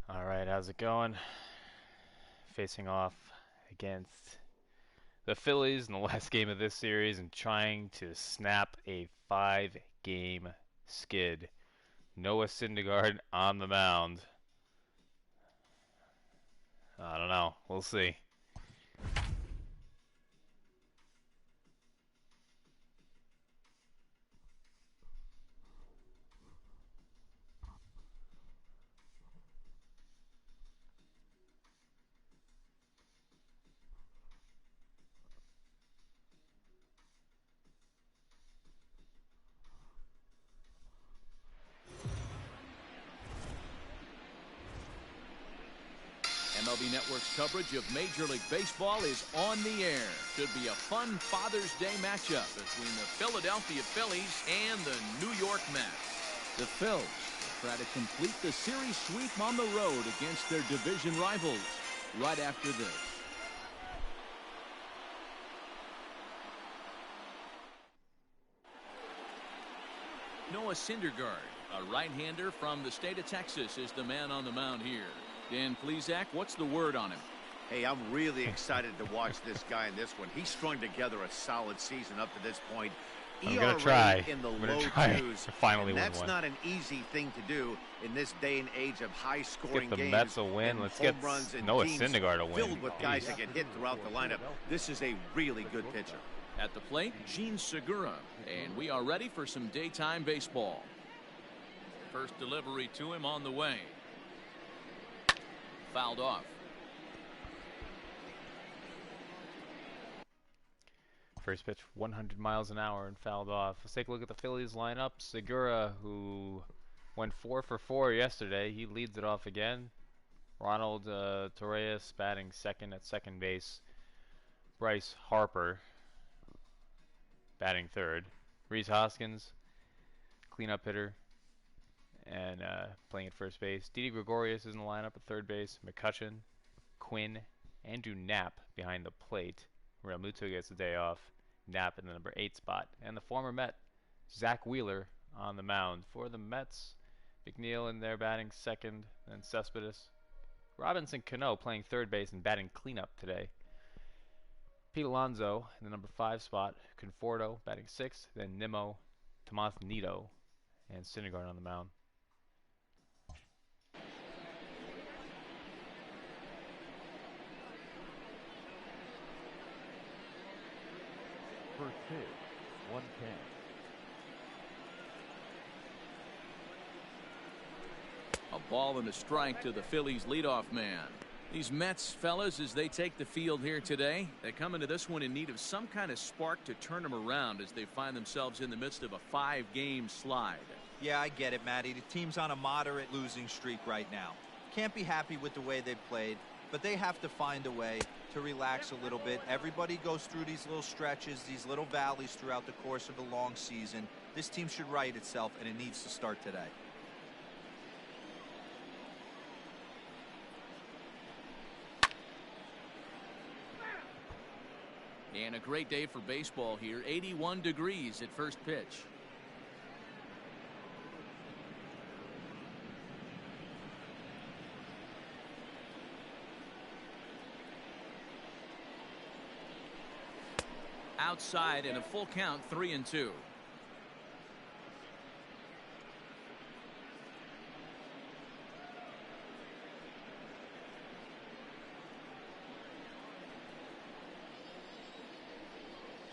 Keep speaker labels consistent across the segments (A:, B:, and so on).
A: All right, how's it going? Facing off against the Phillies in the last game of this series and trying to snap a 5-game skid. Noah Syndergaard on the mound. I don't know. We'll see.
B: MLB Network's coverage of Major League Baseball is on the air. Should be a fun Father's Day matchup between the Philadelphia Phillies and the New York Mets. The Phils will try to complete the series sweep on the road against their division rivals right after this. Noah Syndergaard, a right-hander from the state of Texas, is the man on the mound here. Dan Plesac, what's the word on him?
C: Hey, I'm really excited to watch this guy in this one. He's strung together a solid season up to this point.
A: I'm gonna try.
C: In the
A: I'm
C: low
A: gonna try
C: twos,
A: to finally win
C: that's
A: one.
C: not an easy thing to do in this day and age of high-scoring
A: Let's get the
C: games.
A: Mets a win. Let's get
C: runs and
A: Noah
C: teams
A: Syndergaard a win.
C: filled with guys
A: Jeez.
C: that get hit throughout the lineup. This is a really good pitcher.
B: At the plate, Gene Segura, and we are ready for some daytime baseball. First delivery to him on the way. Fouled off.
A: First pitch 100 miles an hour and fouled off. Let's take a look at the Phillies lineup. Segura, who went 4 for 4 yesterday, he leads it off again. Ronald Torreyes batting second at second base. Bryce Harper batting third. Rhys Hoskins, cleanup hitter, and playing at first base. Didi Gregorius is in the lineup at third base. McCutchen, Quinn, Andrew Knapp behind the plate. Real Muto gets the day off. Knapp in the number 8 spot. And the former Met, Zach Wheeler, on the mound. For the Mets, McNeil in there batting second, then Cespedes. Robinson Cano playing third base and batting cleanup today. Pete Alonso in the number 5 spot. Conforto batting 6th, then Nimmo, Tomas Nido, and Syndergaard on the mound.
D: First pitch, 110.
B: A ball and a strike to the Phillies leadoff man. These Mets fellas, as they take the field here today, they come into this one in need of some kind of spark to turn them around as they find themselves in the midst of a 5-game slide.
E: Yeah, I get it, Matty. The team's on a moderate losing streak right now. Can't be happy with the way they played, but they have to find a way to relax a little bit. Everybody goes through these little stretches, these little valleys throughout the course of a long season. This team should right itself, and it needs to start today.
B: And a great day for baseball here. 81 degrees at first pitch. Outside in a full count, 3-2.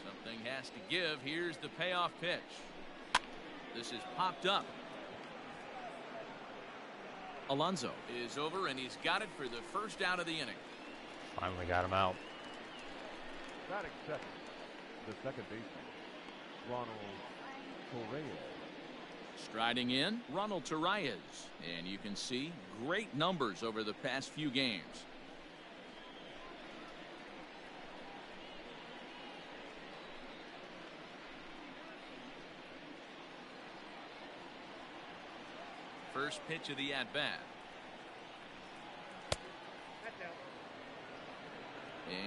B: Something has to give. Here's the payoff pitch. This is popped up. Alonso is over, and he's got it for the first out of the inning.
A: Finally got him out.
D: Batting second, the second baseman, Ronald Torreyes.
B: Striding in, Ronald Torreyes. And you can see great numbers over the past few games. First pitch of the at-bat.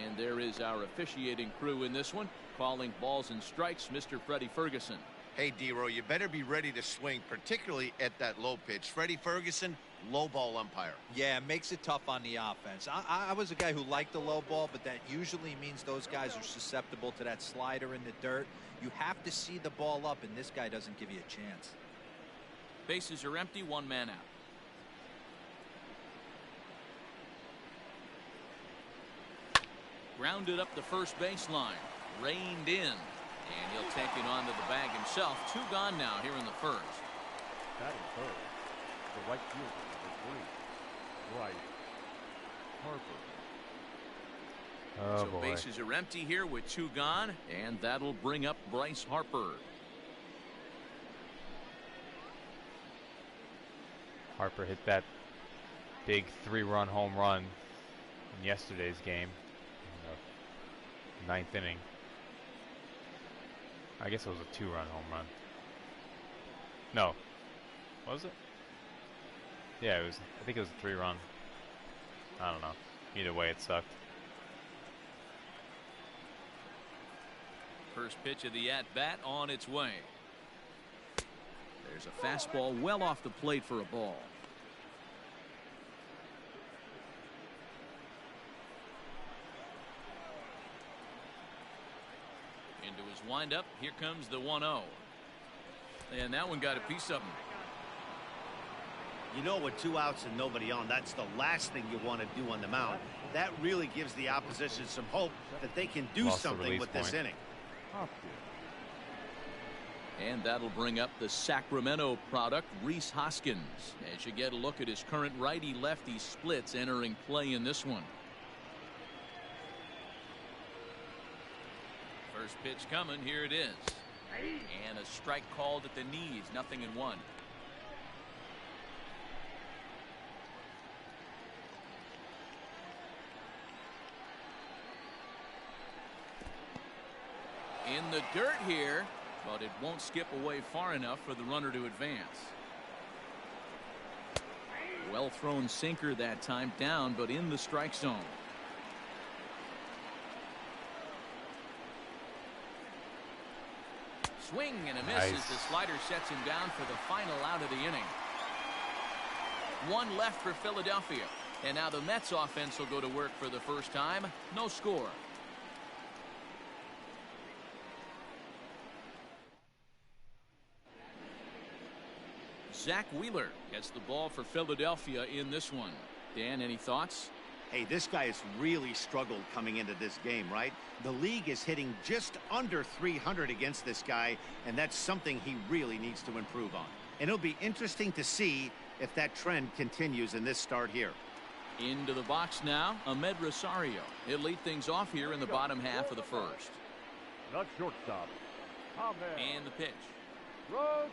B: And there is our officiating crew in this one, calling balls and strikes, Mr. Freddie Ferguson.
C: Hey, D-Row, you better be ready to swing, particularly at that low pitch. Freddie Ferguson low ball umpire.
E: Yeah, it makes it tough on the offense. I was a guy who liked the low ball, but that usually means those guys are susceptible to that slider in the dirt. You have to see the ball up, and this guy doesn't give you a chance.
B: Bases are empty, one man out. Grounded up the first baseline, reined in, and he'll take it onto the bag himself. 2 gone now here in the first.
D: Batting third, the right fielder, number 3, Bryce Harper.
A: Oh,
B: So
A: boy.
B: bases are empty here with 2 gone, and that'll bring up Bryce Harper.
A: Harper hit that big 3-run home run in yesterday's game, in the 9th inning. I guess it was a 2-run home run. No, was it? Yeah, it was. I think it was a 3-run. I don't know. Either way, it sucked.
B: First pitch of the at-bat on its way. There's a fastball well off the plate for a ball. Into his windup. Here comes the 1-0. And that one got a piece of him.
C: You know, with 2 outs and nobody on, that's the last thing you want to do on the mound. That really gives the opposition some hope that they can do
A: Lost the
C: something
A: release
C: with this
A: point.
C: inning.
B: And that'll bring up the Sacramento product, Rhys Hoskins, as you get a look at his current righty-lefty splits entering play in this one. First pitch coming. Here it is. And a strike called at the knees. 0-1. In the dirt here, but it won't skip away far enough for the runner to advance. Well thrown sinker that time, down but in the strike zone. Swing and a miss as the slider sets him down for the final out of the inning. 1 left for Philadelphia, and now the Mets offense will go to work for the first time. No score. Zach Wheeler gets the ball for Philadelphia in this one. Dan, any thoughts?
C: Hey, this guy has really struggled coming into this game, right? The league is hitting just under 300 against this guy, and that's something he really needs to improve on. And it'll be interesting to see if that trend continues in this start here.
B: Into the box now, Ahmed Rosario. He'll lead things off here in the bottom half of the first.
D: Not shortstop, Ahmed
B: And the pitch.
D: Rosario.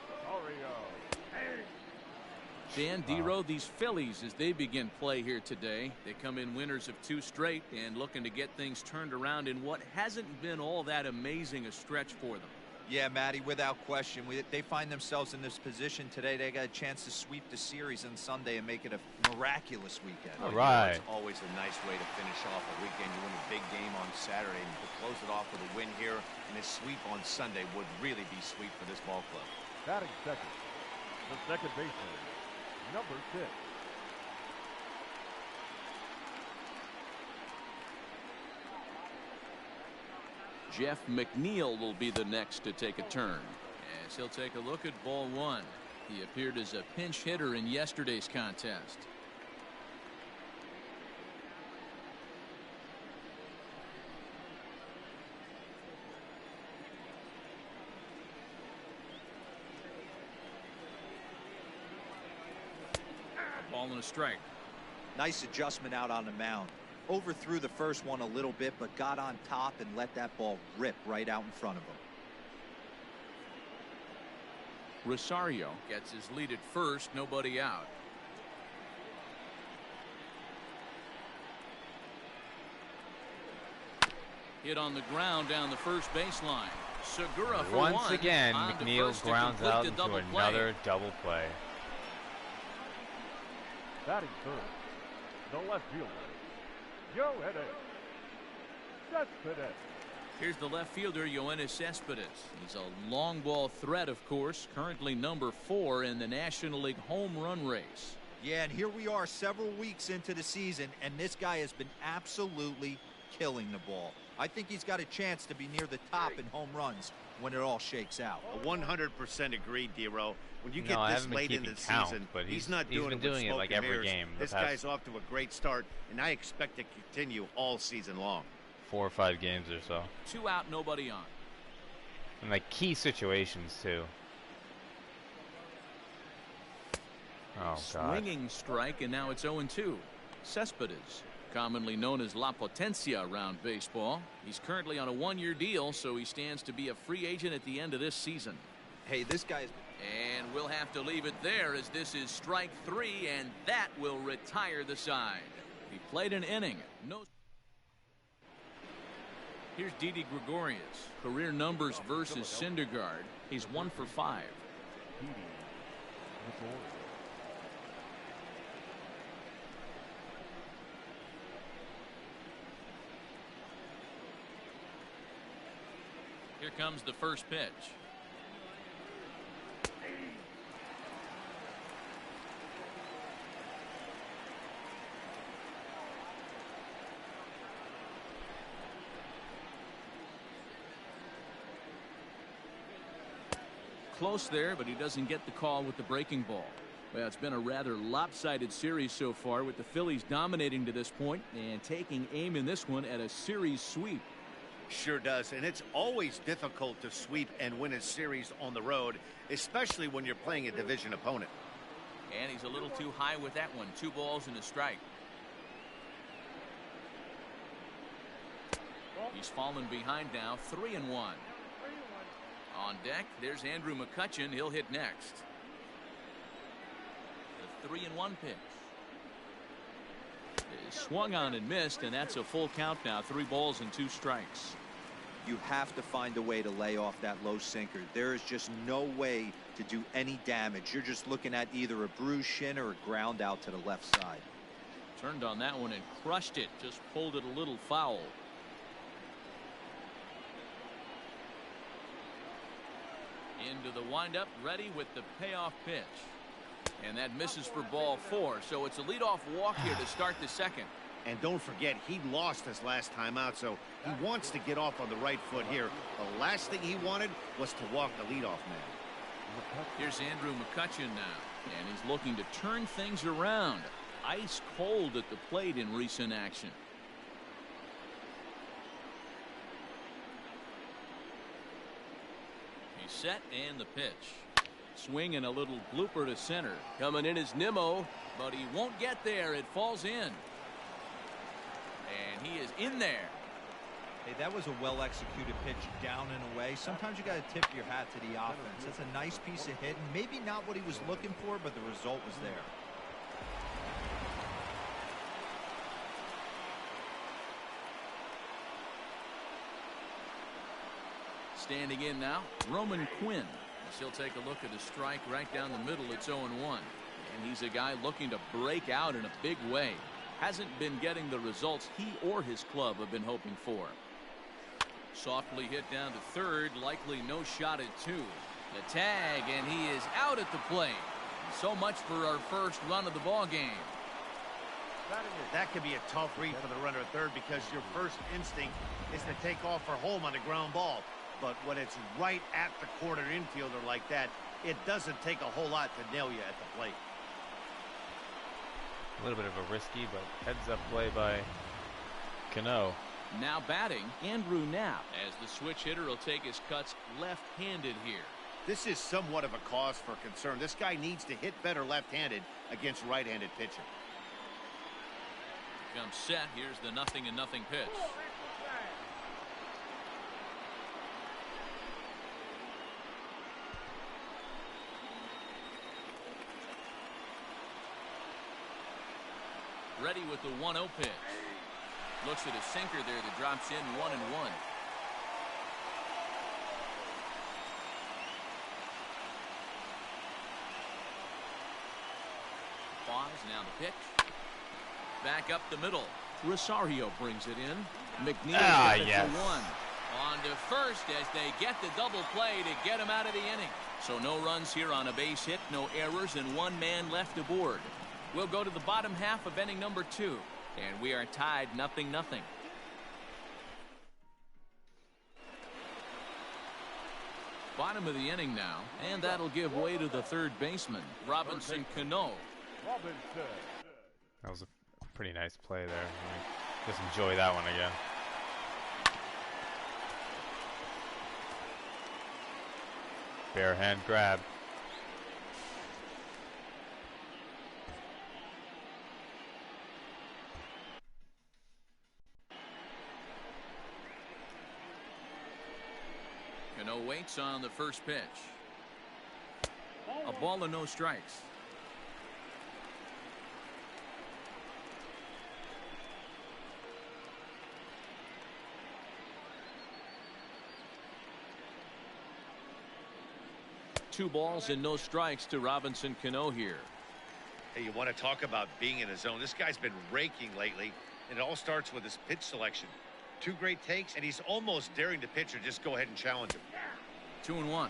B: Dan Dero, these Phillies, as they begin play here today, they come in winners of 2 straight and looking to get things turned around in what hasn't been all that amazing a stretch for them.
E: Yeah, Matty, without question. They find themselves in this position today. They got a chance to sweep the series on Sunday and make it a miraculous weekend.
A: All right.
C: It's always a nice way to finish off a weekend. You win a big game on Saturday, and to close it off with a win here and a sweep on Sunday would really be sweet for this ball club.
D: Batting second, the second baseman, number 6.
B: Jeff McNeil will be the next to take a turn, as he'll take a look at ball 1. He appeared as a pinch hitter in yesterday's contest. Ball and a strike.
E: Nice adjustment out on the mound. Overthrew the first one a little bit, but got on top and let that ball rip right out in front of him.
B: Rosario gets his lead at first, nobody out. Hit on the ground down the first baseline. Segura for
A: Once
B: one.
A: again,
B: On to
A: McNeil
B: first to
A: grounds
B: complete
A: out
B: the
A: into
B: double play.
A: another double play.
D: Batting third, the left fielder, Yoenis Cespedes.
B: Here's the left fielder, Yoenis Cespedes. He's a long ball threat, of course, currently number 4 in the National League home run race.
E: Yeah, and here we are several weeks into the season, and this guy has been absolutely killing the ball. I think he's got a chance to be near the top in home runs when it all shakes out.
C: 100% agreed, D-Row. When you get
A: I
C: this
A: haven't been
C: late in the
A: keeping count,
C: season,
A: but
C: he's not doing
A: been
C: it
A: doing
C: with
A: it like
C: smoke and
A: every
C: mirrors.
A: game.
C: This guy's off to a great start, and I expect to continue all season long.
A: 4 or 5 games or so.
B: 2 out, nobody on.
A: And like key situations too. Oh, God.
B: Swinging strike, and now it's 0-2. Cespedes, commonly known as La Potencia around baseball. He's currently on a 1-year deal, so he stands to be a free agent at the end of this season.
E: Hey, this guy's...
B: And we'll have to leave it there as this is strike 3, and that will retire the side. He played an inning. Here's Didi Gregorius. Career numbers versus Syndergaard. He's 1 for 5. Here comes the first pitch. Close there, but he doesn't get the call with the breaking ball. Well, it's been a rather lopsided series so far, with the Phillies dominating to this point and taking aim in this one at a series sweep.
C: Sure does, and it's always difficult to sweep and win a series on the road, especially when you're playing a division opponent.
B: And he's a little too high with that one. 2 balls and a strike. He's fallen behind now, 3-1. On deck, there's Andrew McCutchen. He'll hit next. The 3-1 pitch. Is swung on and missed, and that's a full count now. 3 balls and 2 strikes.
E: You have to find a way to lay off that low sinker. There is just no way to do any damage. You're just looking at either a bruised shin or a ground out to the left side.
B: Turned on that one and crushed it. Just pulled it a little foul. Into the windup, ready with the payoff pitch. And that misses for ball 4. So it's a leadoff walk here to start the second.
C: And don't forget, he lost his last time out, so he wants to get off on the right foot here. The last thing he wanted was to walk the leadoff man.
B: Here's Andrew McCutchen now, and he's looking to turn things around. Ice cold at the plate in recent action. He's set, and the pitch. Swing and a little blooper to center. Coming in is Nimmo, but he won't get there. It falls in. And he is in there.
E: Hey, that was a well-executed pitch down and away. Sometimes you got to tip your hat to the offense. That's a nice piece of hitting. Maybe not what he was looking for, but the result was there.
B: Standing in now, Roman Quinn. As he'll take a look at the strike right down the middle. It's 0-1. And he's a guy looking to break out in a big way. Hasn't been getting the results he or his club have been hoping for. Softly hit down to third, likely no shot at 2. The tag, and he is out at the plate. So much for our first run of the ball game.
C: That could be a tough read for the runner at third, because your first instinct is to take off for home on a ground ball. But when it's right at the corner infielder like that, it doesn't take a whole lot to nail you at the plate.
A: A little bit of a risky, but heads-up play by Cano.
B: Now batting, Andrew Knapp, as the switch hitter will take his cuts left-handed here.
C: This is somewhat of a cause for concern. This guy needs to hit better left-handed against right-handed pitching.
B: Comes set. Here's the 0-0 pitch. Ready with the 1-0 pitch. Looks at a sinker there that drops in 1-1. Pause, now the pitch. Back up the middle. Rosario brings it in. McNeil gets it for 1. On to first as they get the double play to get him out of the inning. So no runs here on a base hit, no errors, and 1 man left aboard. We'll go to the bottom half of inning number 2, and we are tied 0-0. Bottom of the inning now, and that'll give way to the third baseman, Robinson Cano.
A: That was a pretty nice play there. Just enjoy that one again. Bare hand grab.
B: Cano waits on the first pitch. A ball and no strikes. Two balls and no strikes to Robinson Cano here.
C: Hey, you want to talk about being in a zone? This guy's been raking lately, and it all starts with his pitch selection. 2 great takes, and he's almost daring the pitcher just go ahead and challenge him.
B: 2-1.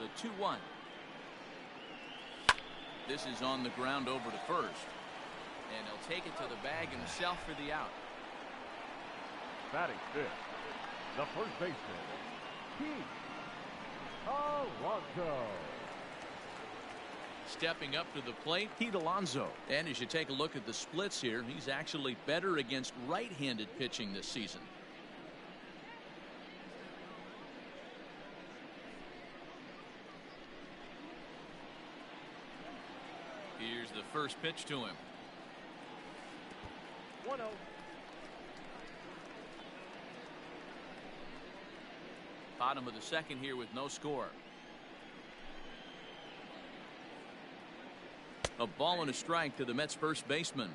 B: The 2-1. This is on the ground over to first, and he'll take it to the bag himself for the out.
D: Batting fifth, the first baseman, Pete Alonso.
B: Stepping up to the plate, Pete Alonso. And as you take a look at the splits here, he's actually better against right-handed pitching this season. Here's the first pitch to him.
D: 1-0.
B: Bottom of the second here with no score. A ball and a strike to the Mets first baseman.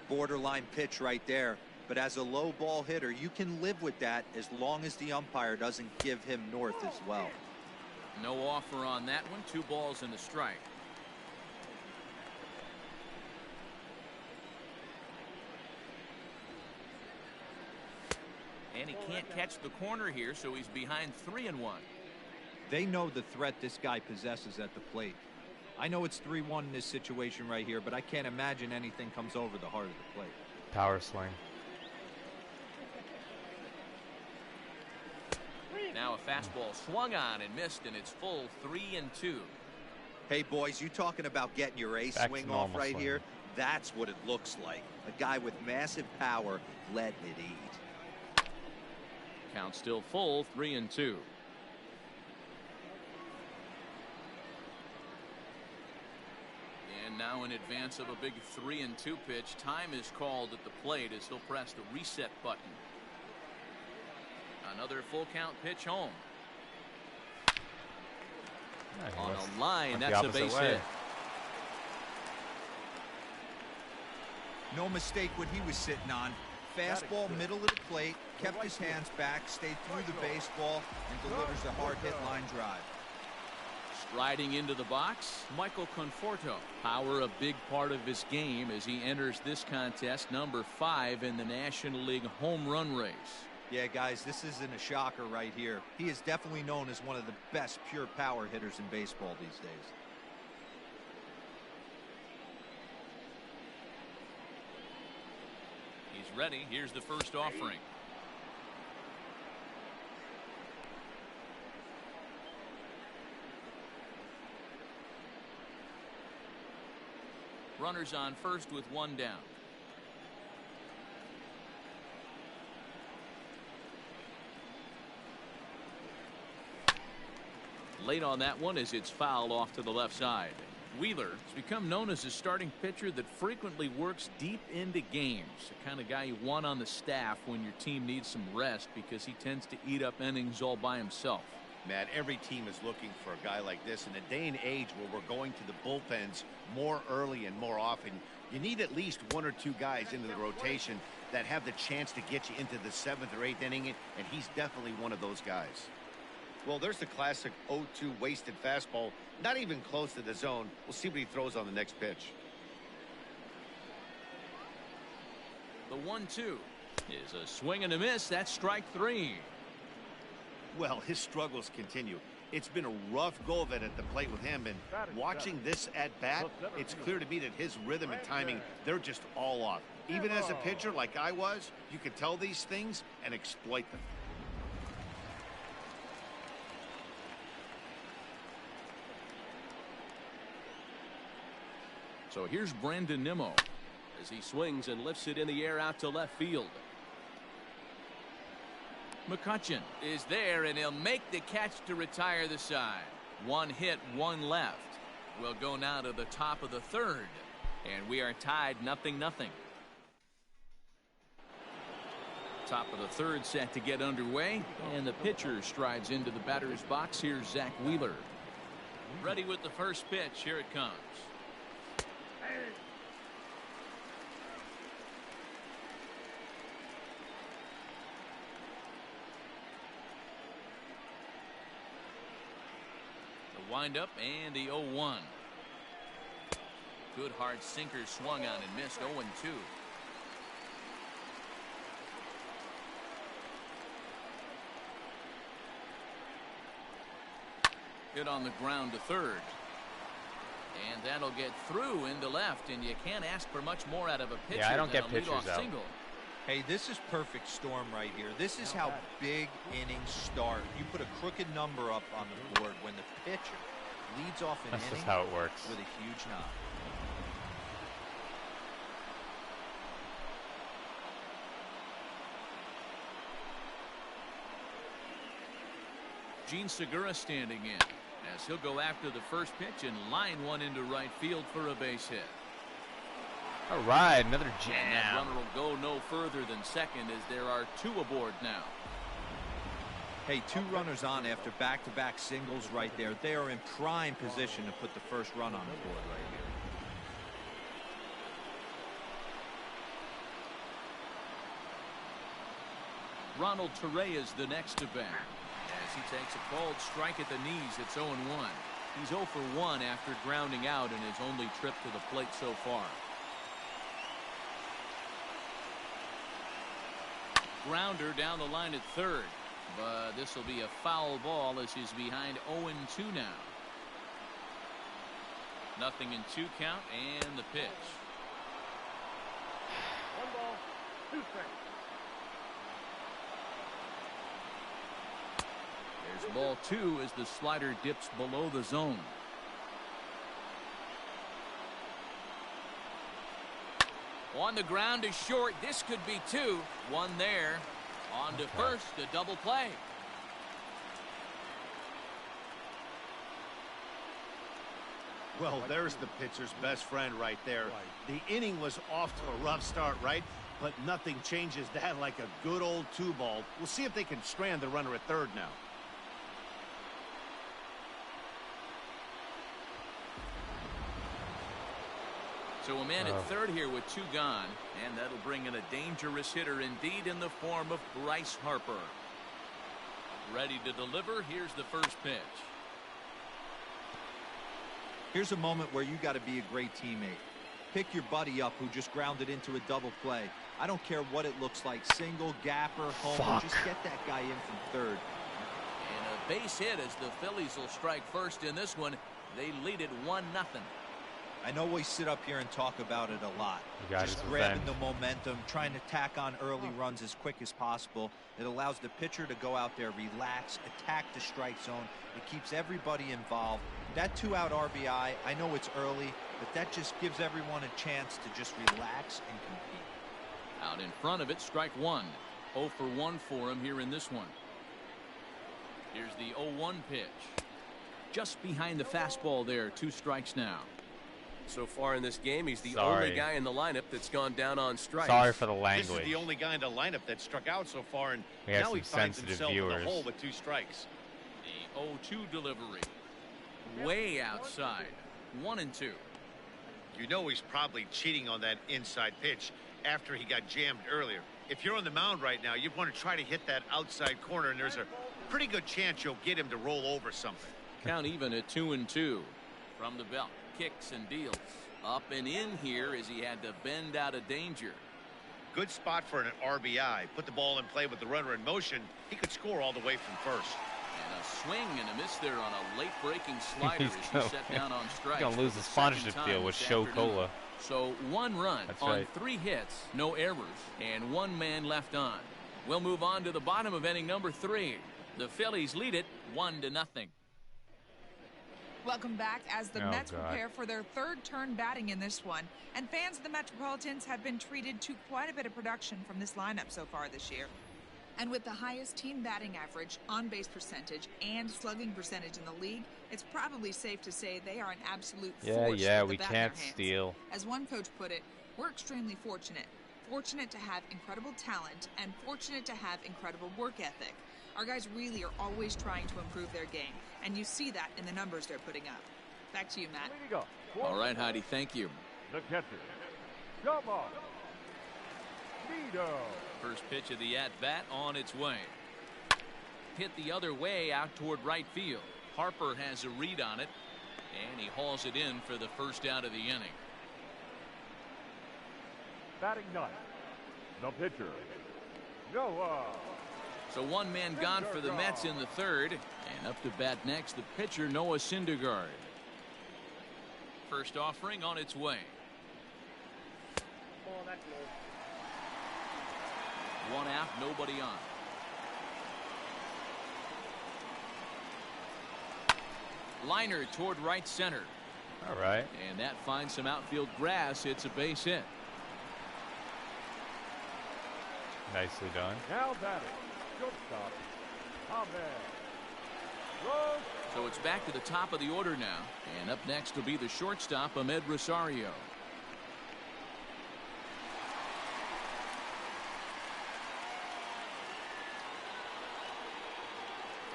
E: Borderline pitch right there. But as a low ball hitter, you can live with that as long as the umpire doesn't give him north as well.
B: No offer on that one. 2 balls and a strike. And he can't catch the corner here, so he's behind 3-1.
E: They know the threat this guy possesses at the plate. I know it's 3-1 in this situation right here, but I can't imagine anything comes over the heart of the plate.
A: Power swing.
B: Now a fastball swung on and missed, and it's full 3-2.
E: Hey, boys, you talking about getting your ace
A: Back to
E: swing off
A: normal
E: right
A: swing.
E: here? That's what it looks like. A guy with massive power letting it eat.
B: Count still full, 3-2. And now in advance of a big 3-2 pitch, time is called at the plate as he'll press the reset button. Another full count pitch home.
A: Yeah,
B: On
A: went
B: a line,
A: the
B: that's a
A: opposite
B: base
A: way.
B: hit.
E: No mistake what he was sitting on. Fastball, middle of the plate, kept his hands back, stayed through the baseball, and delivers a hard hit line drive.
B: Striding into the box, Michael Conforto. Power a big part of his game as he enters this contest, number 5 in the National League home run race.
E: Yeah, guys, this isn't a shocker right here. He is definitely known as one of the best pure power hitters in baseball these days.
B: He's ready. Here's the first offering. Runners on first with 1 down. Late on that one as it's fouled off to the left side. Wheeler has become known as a starting pitcher that frequently works deep into games. The kind of guy you want on the staff when your team needs some rest because he tends to eat up innings all by himself.
C: Matt, every team is looking for a guy like this. In a day and age where we're going to the bullpens more early and more often, you need at least 1 or 2 guys into the rotation that have the chance to get you into the 7th or 8th inning, and he's definitely one of those guys. Well, there's the classic 0-2 wasted fastball, not even close to the zone. We'll see what he throws on the next pitch.
B: The 1-2. is a swing and a miss. That's strike 3.
C: Well, his struggles continue. It's been a rough go of it at the plate with him, and watching this at bat, it's clear to me that his rhythm and timing, they're just all off. Even as a pitcher like I was, you could tell these things and exploit them.
B: So here's Brandon Nimmo as he swings and lifts it in the air out to left field. McCutchen is there, and he'll make the catch to retire the side. One hit, one left. We'll go now to the top of the third, and we are tied 0-0. Top of the third set to get underway, and the pitcher strides into the batter's box. Here's Zach Wheeler. Ready with the first pitch. Here it comes. Wind up and the 0-1. Good hard sinker swung on and missed. 0-2. Hit on the ground to third, and that'll get through into left, and you can't ask for much more out of a pitcher.
A: Yeah, I don't
B: than
A: get
B: a
A: pitchers
B: leadoff
A: out.
B: single.
E: Hey, this is perfect storm right here. This is how big innings start. You put a crooked number up on the board when the pitcher leads off an
A: That's
E: inning
A: just how it works.
E: with a huge knock.
B: Gene Segura standing in as he'll go after the first pitch and line one into right field for a base hit.
A: All right, another
B: And that
A: jam.
B: runner will go no further than second as there are 2 aboard now.
E: Hey, 2 runners on after back-to-back singles right there. They are in prime position to put the first run on the board right here.
B: Ronald Torreyes is the next to bat as he takes a called strike at the knees. It's 0-1. He's 0 for 1 after grounding out in his only trip to the plate so far. Grounder down the line at third, but this will be a foul ball as he's behind 0-2 now. 0-2 count and the pitch.
D: 1 ball, 2 strikes.
B: There's ball 2 as the slider dips below the zone. On the ground is short. This could be 2. 1 there. On to first, a double play.
C: Well, there's the pitcher's best friend right there. The inning was off to a rough start, right? But nothing changes that like a good old 2-ball. We'll see if they can strand the runner at third now.
B: So a man at third here with 2 gone, and that'll bring in a dangerous hitter indeed in the form of Bryce Harper. Ready to deliver. Here's the first pitch.
E: Here's a moment where you got to be a great teammate. Pick your buddy up who just grounded into a double play. I don't care what it looks like, single, gapper, homer, just get that guy in from third.
B: And a base hit as the Phillies will strike first in this one. They lead it 1-0.
E: I know we sit up here and talk about it a lot.
A: Just
E: grabbing the momentum, trying to tack on early runs as quick as possible. It allows the pitcher to go out there, relax, attack the strike zone. It keeps everybody involved. That 2-out RBI, I know it's early, but that just gives everyone a chance to just relax and compete.
B: Out in front of it, strike 1. 0 for 1 for him here in this one. Here's the 0-1 pitch. Just behind the fastball there. 2 strikes now.
F: So far in this game, he's the only guy in the lineup that's gone down on strikes.
A: Sorry for the language.
C: This is the only guy in the lineup that struck out so far, and
A: We have
C: now he
A: some
C: finds
A: sensitive
C: himself in
A: viewers.
C: the hole with 2 strikes.
B: The 0-2 delivery. Way outside. 1-2.
C: You know he's probably cheating on that inside pitch after he got jammed earlier. If you're on the mound right now, you want to try to hit that outside corner, and there's a pretty good chance you'll get him to roll over something.
B: Count even at 2-2. From the belt, kicks and deals. Up and in here as he had to bend out of danger.
C: good spot for an RBI. Put the ball in play with the runner in motion. He could score all the way from first.
B: And a swing and a miss there on a late-breaking slider as he set down on strike.
A: He's going to lose the sponsorship deal with Show Cola.
B: So 1 run
A: That's
B: on
A: right.
B: 3 hits, no errors, and 1 man left on. We'll move on to the bottom of inning number 3. The Phillies lead it 1-0.
G: Welcome back as the Mets prepare for their 3rd turn batting in this one. And fans of the Metropolitans have been treated to quite a bit of production from this lineup so far this year. And with the highest team batting average, on-base percentage, and slugging percentage in the league, it's probably safe to say they are an absolute force.
A: Yeah,
G: with
A: we
G: the bat in their
A: can't
G: hands.
A: steal.
G: As one coach put it, we're extremely fortunate. Fortunate to have incredible talent and fortunate to have incredible work ethic. Our guys really are always trying to improve their game, and you see that in the numbers they're putting up. Back to you, Matt.
D: Way to go.
B: All right, Heidi, thank you.
D: The catcher. Come on. Vito.
B: First pitch of the at-bat on its way. Hit the other way out toward right field. Harper has a read on it, and he hauls it in for the first out of the inning.
D: Batting 9th. The pitcher. Noah.
B: So 1 man gone for the Mets in the 3rd. And up to bat next, the pitcher, Noah Syndergaard. First offering on its way.
D: Oh, that's low.
B: 1 out, nobody on. Liner toward right center.
A: All right.
B: And that finds some outfield grass. It's a base hit.
A: Nicely done.
D: Now batting. Shortstop. Ahmed.
B: So it's back to the top of the order now. And up next will be the shortstop, Ahmed Rosario.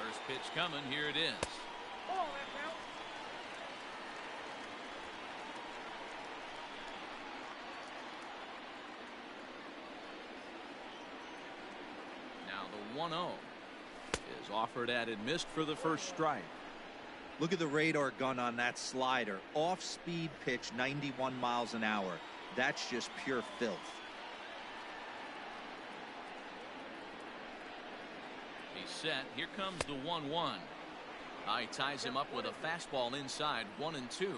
B: First pitch coming. Here it is. Now the 1-0 is offered at and missed for the first strike.
E: Look at the radar gun on that slider. Off-speed pitch, 91 miles an hour. That's just pure filth.
B: He's set. Here comes the 1-1. He ties him up with a fastball inside. 1-2.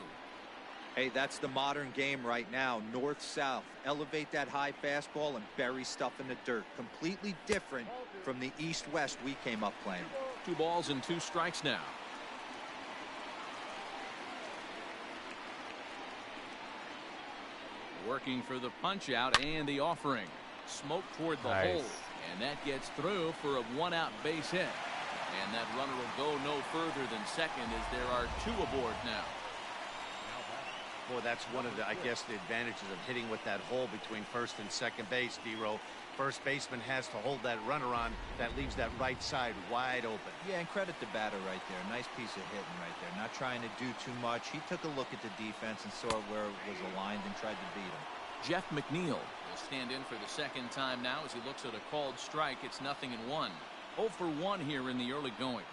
E: Hey, that's the modern game right now. North-south. Elevate that high fastball and bury stuff in the dirt. Completely different from the east-west we came up playing.
B: 2 balls and 2 strikes now. Working for the punch out and the offering. Smoke toward the hole. And that gets through for a 1-out base hit. And that runner will go no further than second as there are 2 aboard now.
C: Boy, that's one of the, I guess, the advantages of hitting with that hole between first and second base, D-Row. First baseman has to hold that runner on. That leaves that right side wide open.
E: Yeah, and credit the batter right there. Nice piece of hitting right there. Not trying to do too much. He took a look at the defense and saw where it was aligned and tried to beat him.
B: Jeff McNeil will stand in for the second time now as he looks at a called strike. It's 0-1. 0 for 1 here in the early going.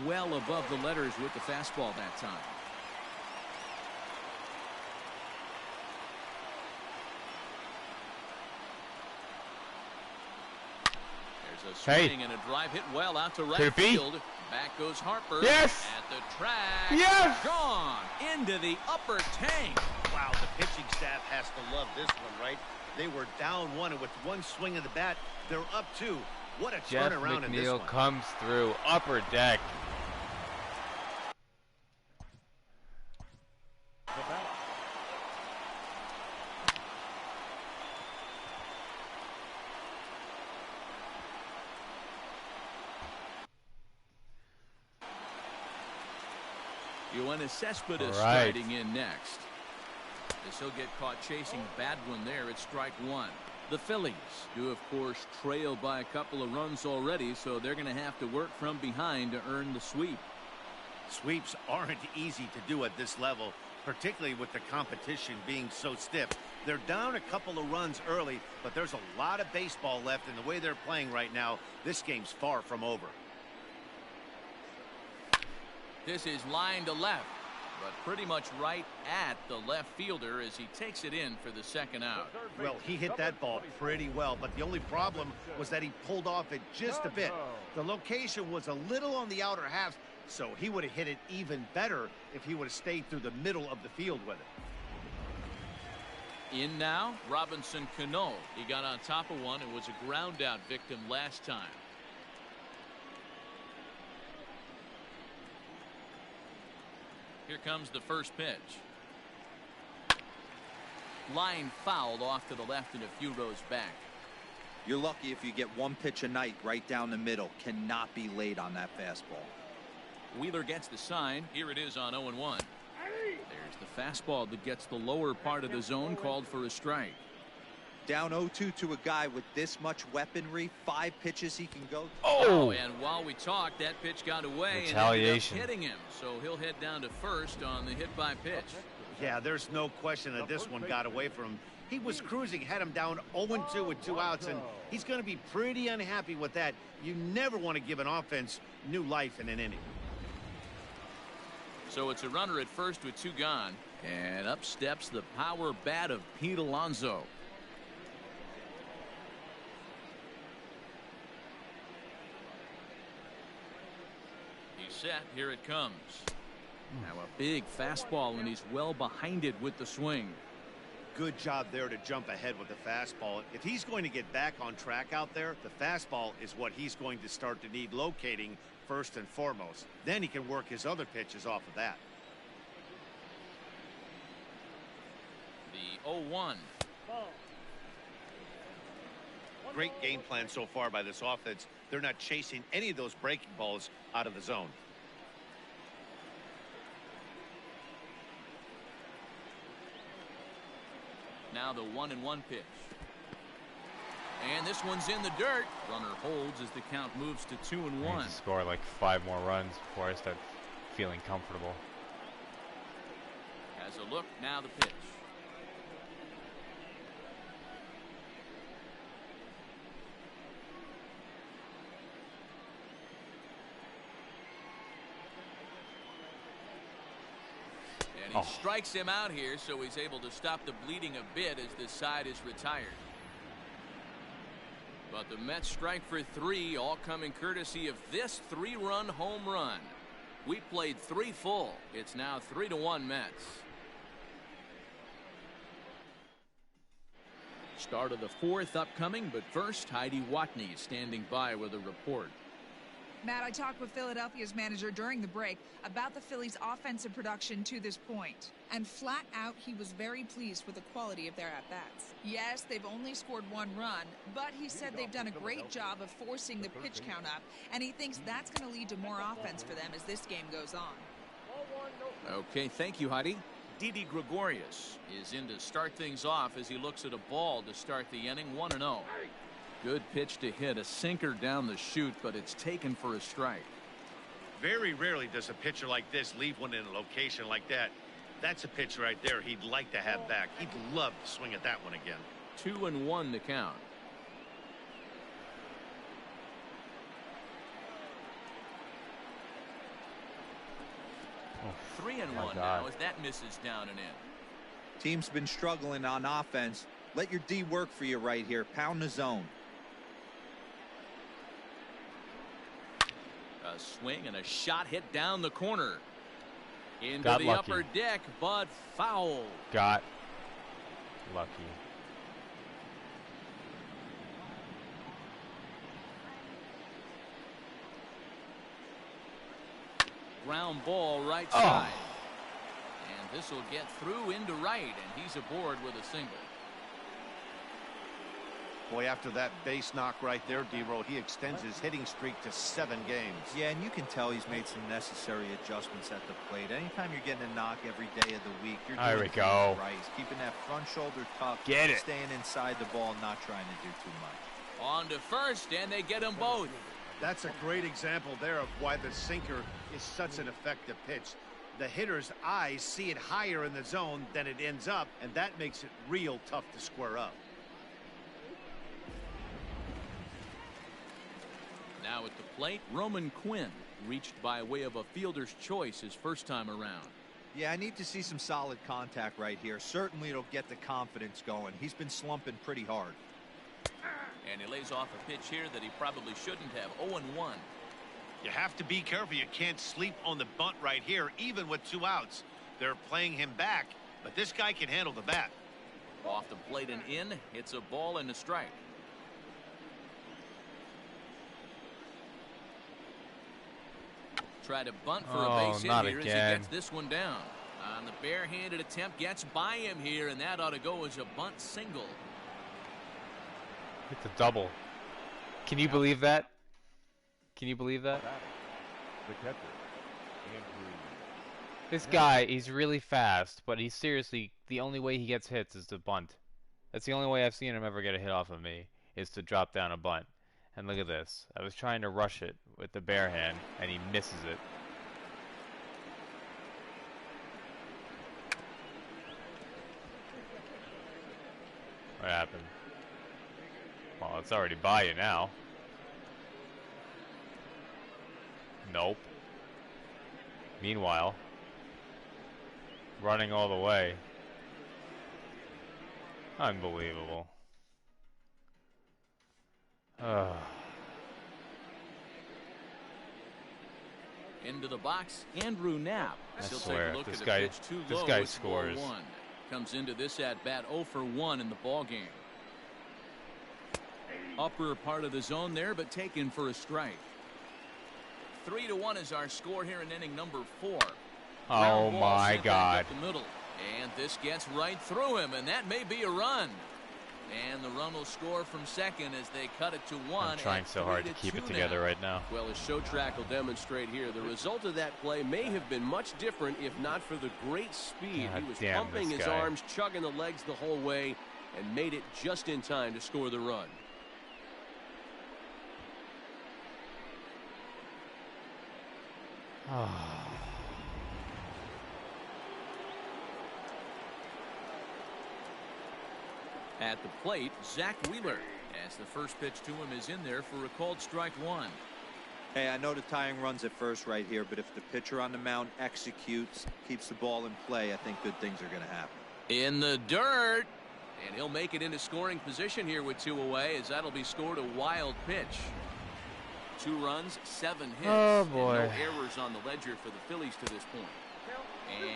B: Well above the letters with the fastball that time. There's a swing and a drive hit well out to right field. Back goes Harper.
A: Yes!
B: At the track.
A: Yes!
B: Gone into the upper tank.
C: Wow, the pitching staff has to love this one, right? They were down 1, and with 1 swing of the bat, they're up 2. What a
A: Jeff
C: turnaround in this
A: McNeil
C: one.
A: comes through upper deck.
B: Yoenis Cespedes striding in next. As he'll get caught chasing a bad one there at strike 1. The Phillies do, of course, trail by a couple of runs already, so they're going to have to work from behind to earn the sweep.
C: Sweeps aren't easy to do at this level, particularly with the competition being so stiff. They're down a couple of runs early, but there's a lot of baseball left in the way they're playing right now. This game's far from over.
B: This is line to left, but pretty much right at the left fielder as he takes it in for the second out.
C: Well, he hit that ball pretty well, but the only problem was that he pulled off it just a bit. The location was a little on the outer half, so he would have hit it even better if he would have stayed through the middle of the field with it.
B: In now, Robinson Cano. He got on top of one and was a ground out victim last time. Here comes the first pitch. Line fouled off to the left and a few rows back.
E: You're lucky if you get one pitch a night right down the middle. Cannot be late on that fastball.
B: Wheeler gets the sign. Here it is on 0-1. There's the fastball that gets the lower part of the zone, called for a strike.
E: Down 0-2 to a guy with this much weaponry, 5 pitches he can go.
B: Oh, and while we talk, that pitch got away and ended up hitting him. So he'll head down to first on the hit by pitch.
C: Yeah, there's no question that this one got away from him. He was cruising, had him down 0-2 with 2 outs, and he's going to be pretty unhappy with that. You never want to give an offense new life in an inning.
B: So it's a runner at first with 2 gone, and up steps the power bat of Pete Alonso. He's set. Here it comes. Now a big fastball, and he's well behind it with the swing.
C: Good job there to jump ahead with the fastball. If he's going to get back on track out there, the fastball is what he's going to start to need locating first and foremost. Then he can work his other pitches off of that.
B: The 0-1.
C: Great game plan so far by this offense. They're not chasing any of those breaking balls out of the zone.
B: Now the 1-1 pitch. And this one's in the dirt. Runner holds as the count moves to 2-1.
A: I need to score like 5 more runs before I start feeling comfortable.
B: Has a look, now the pitch. And he strikes him out here, so he's able to stop the bleeding a bit as this side is retired. But the Mets strike for 3, all coming courtesy of this 3-run home run. We played 3 full. It's now 3-1 Mets. Start of the 4th upcoming, but first, Heidi Watney standing by with a report.
G: Matt, I talked with Philadelphia's manager during the break about the Phillies' offensive production to this point. And flat out, he was very pleased with the quality of their at-bats. Yes, they've only scored 1 run, but he said they've done a great job of forcing the pitch count up, and he thinks that's going to lead to more offense for them as this game goes on.
B: Okay, thank you, Heidi. Didi Gregorius is in to start things off as he looks at a ball to start the inning. 1-0. Good pitch to hit, a sinker down the chute, but it's taken for a strike.
C: Very rarely does a pitcher like this leave one in a location like that. That's a pitch right there he'd like to have back. He'd love to swing at that one again.
B: 2-1 to count.
A: Oh,
B: 3-1 now as that misses down and in.
E: Team's been struggling on offense. Let your D work for you right here. Pound the zone.
B: A swing and a shot hit down the corner. Into
A: Got
B: the
A: lucky.
B: upper deck, but foul.
A: Got lucky.
B: Ground ball right side. And this will get through into right, and he's aboard with a single.
C: Boy, after that base knock right there, D-Roll, he extends his hitting streak to 7 games.
E: Yeah, and you can tell he's made some necessary adjustments at the plate. Anytime you're getting a knock every day of the week, you're doing things right. He's keeping that front shoulder tough, staying inside the ball, not trying to do too much.
B: On to first, and they get them both.
C: That's a great example there of why the sinker is such an effective pitch. The hitter's eyes see it higher in the zone than it ends up, and that makes it real tough to square up.
B: Now at the plate, Roman Quinn. reached by way of a fielder's choice his first time around.
E: Yeah, I need to see some solid contact right here. Certainly it'll get the confidence going. He's been slumping pretty hard.
B: And he lays off a pitch here that he probably shouldn't have. 0-1.
C: You have to be careful. You can't sleep on the bunt right here, even with 2 outs. They're playing him back, but this guy can handle the bat.
B: Off the plate and in. It's a ball and a strike. Try to bunt for a base hit here as he gets this one down. On the barehanded attempt, gets by him here, and that ought to go as a bunt single.
A: It's a double. Can you believe that? Can you believe that?
D: The catcher, Andrew.
A: This guy, he's really fast, but he's seriously, the only way he gets hits is to bunt. That's the only way I've seen him ever get a hit off of me, is to drop down a bunt. And look at this. I was trying to rush it with the bare hand, and he misses it. What happened? Well, it's already by you now. Nope. Meanwhile, running all the way. Unbelievable.
B: Into the box, Andrew Knapp.
A: I
B: He'll
A: swear,
B: take a look
A: this
B: at
A: guy,
B: the pitch too
A: this
B: low.
A: guy
B: It's
A: scores.
B: 1. Comes into this at bat 0 for 1 in the ball game. Upper part of the zone there, but taken for a strike. 3-1 is our score here in inning number 4.
A: Oh my God!
B: Up the middle, and this gets right through him, and that may be a run. And the run will score from second as they cut it to 1.
A: I'm trying so hard to keep it together right now.
F: Well, as show track will demonstrate here, the result of that play may have been much different if not for the great speed.
A: God
F: He was
A: damn
F: pumping
A: this
F: his
A: guy.
F: arms, chugging the legs the whole way, and made it just in time to score the run.
B: At the plate, Zach Wheeler, as the first pitch to him is in there for a called strike 1.
E: Hey, I know the tying runs at first right here, but if the pitcher on the mound executes, keeps the ball in play, I think good things are going to happen.
B: In the dirt, and he'll make it into scoring position here with 2 away, as that'll be scored a wild pitch. 2 runs, 7 hits.
A: Oh boy!
B: And no errors on the ledger for the Phillies to this point.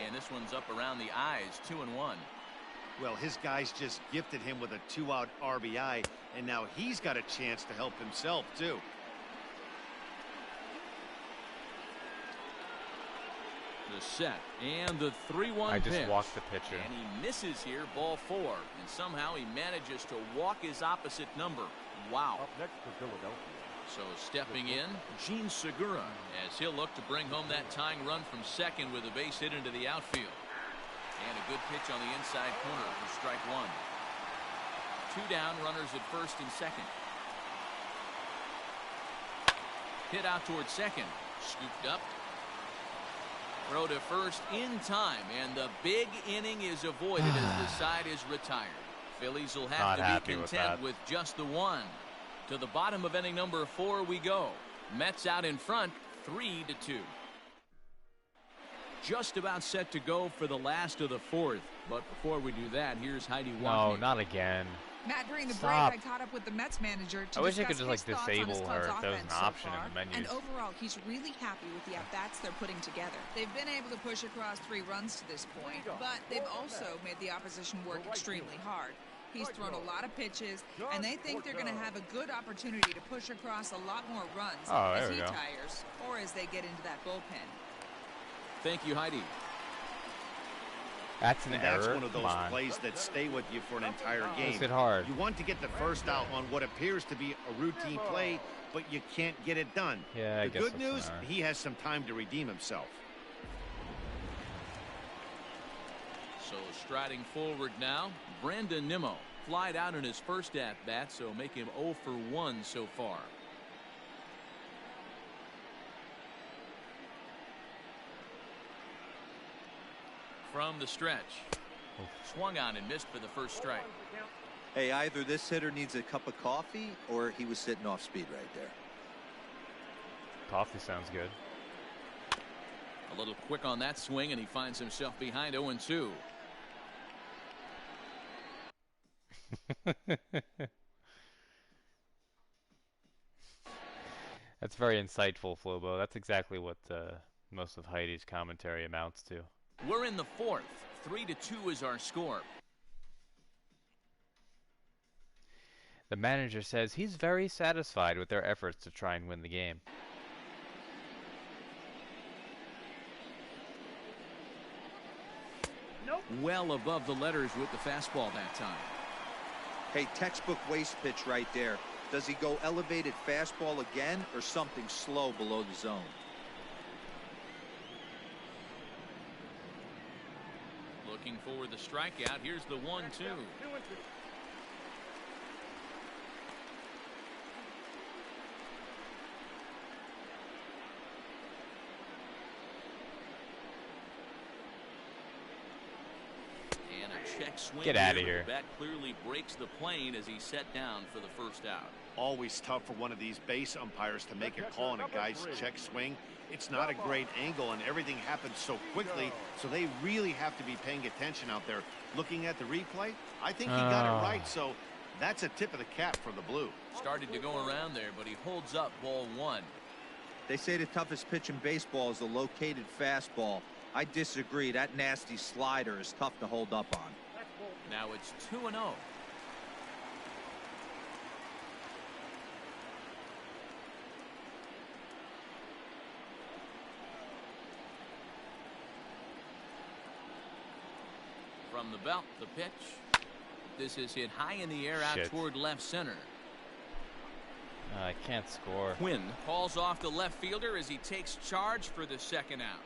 B: And this one's up around the eyes, 2-1.
C: Well, his guys just gifted him with a 2-out RBI, and now he's got a chance to help himself too.
B: The set and the 3-1
A: I just
B: pitch.
A: walked the pitcher.
B: And he misses here, ball 4, and somehow he manages to walk his opposite number. Wow.
D: Up next for Philadelphia.
B: So stepping in, Gene Segura, as he'll look to bring home that tying run from second with a base hit into the outfield. And a good pitch on the inside corner for strike 1. 2 down, runners at first and second. Hit out towards second, scooped up. Throw to first in time, and the big inning is avoided as the side is retired. Phillies will have to be content with just the 1. To the bottom of inning number 4 we go. Mets out in front, 3-2. Just about set to go for the last of the 4th. But before we do that, here's Heidi Watney.
A: No, not again.
G: Matt, during the break, I caught up with the Mets manager to
A: I wish I could
G: discuss
A: just like disable her if there was an option in the menu.
G: And overall, he's really happy with the at-bats they're putting together. They've been able to push across 3 runs to this point, but they've also made the opposition work extremely hard. He's thrown a lot of pitches, and they think they're going to have a good opportunity to push across a lot more runs as he tires or as they get into that bullpen.
B: Thank you, Heidi.
A: That's an error.
C: That's one of those plays that stay with you for an entire game.
A: Makes it hard.
C: You want to get the first out on what appears to be a routine play, but you can't get it done.
A: Yeah, I
C: the
A: guess
C: good
A: that's
C: news,
A: an error.
C: he has some time to redeem himself.
B: So striding forward now, Brandon Nimmo flied out in his first at-bat, so make him 0 for 1 so far. From the stretch. Swung on and missed for the first strike.
E: Hey, either this hitter needs a cup of coffee or he was sitting off speed right there.
A: Coffee sounds good.
B: A little quick on that swing, and he finds himself behind 0-2.
A: That's very insightful, Flobo. That's exactly what most of Heidi's commentary amounts to.
B: We're in the fourth. 3-2 is our score.
A: The manager says he's very satisfied with their efforts to try and win the game.
B: Well above the letters with the fastball that time.
E: Hey, textbook waste pitch right there. Does he go elevated fastball again or something slow below the zone?
B: Looking for the strikeout. Here's the 1-2. Check swing.
A: Get out of here.
B: The bat clearly breaks the plane as he's set down for the first out.
C: Always tough for one of these base umpires to make a call on a guy's check swing. It's not a great angle, and everything happens so quickly, so they really have to be paying attention out there. Looking at the replay, I think he got it right, so that's a tip of the cap for the Blue.
B: Started to go around there, but he holds up ball 1.
E: They say the toughest pitch in baseball is the located fastball. I disagree. That nasty slider is tough to hold up on.
B: Now it's 2-0. From the belt, the pitch. This is hit high in the air out toward left center.
A: I can't score.
B: Quinn calls off the left fielder as he takes charge for the second out.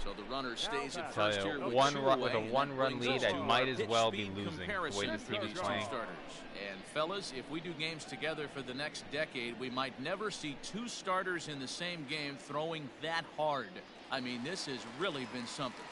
B: So the runner stays at first here with
A: a one-run lead. I might as well be losing the way this team is playing.
B: And fellas, if we do games together for the next decade, we might never see 2 starters in the same game throwing that hard. I mean, this has really been something.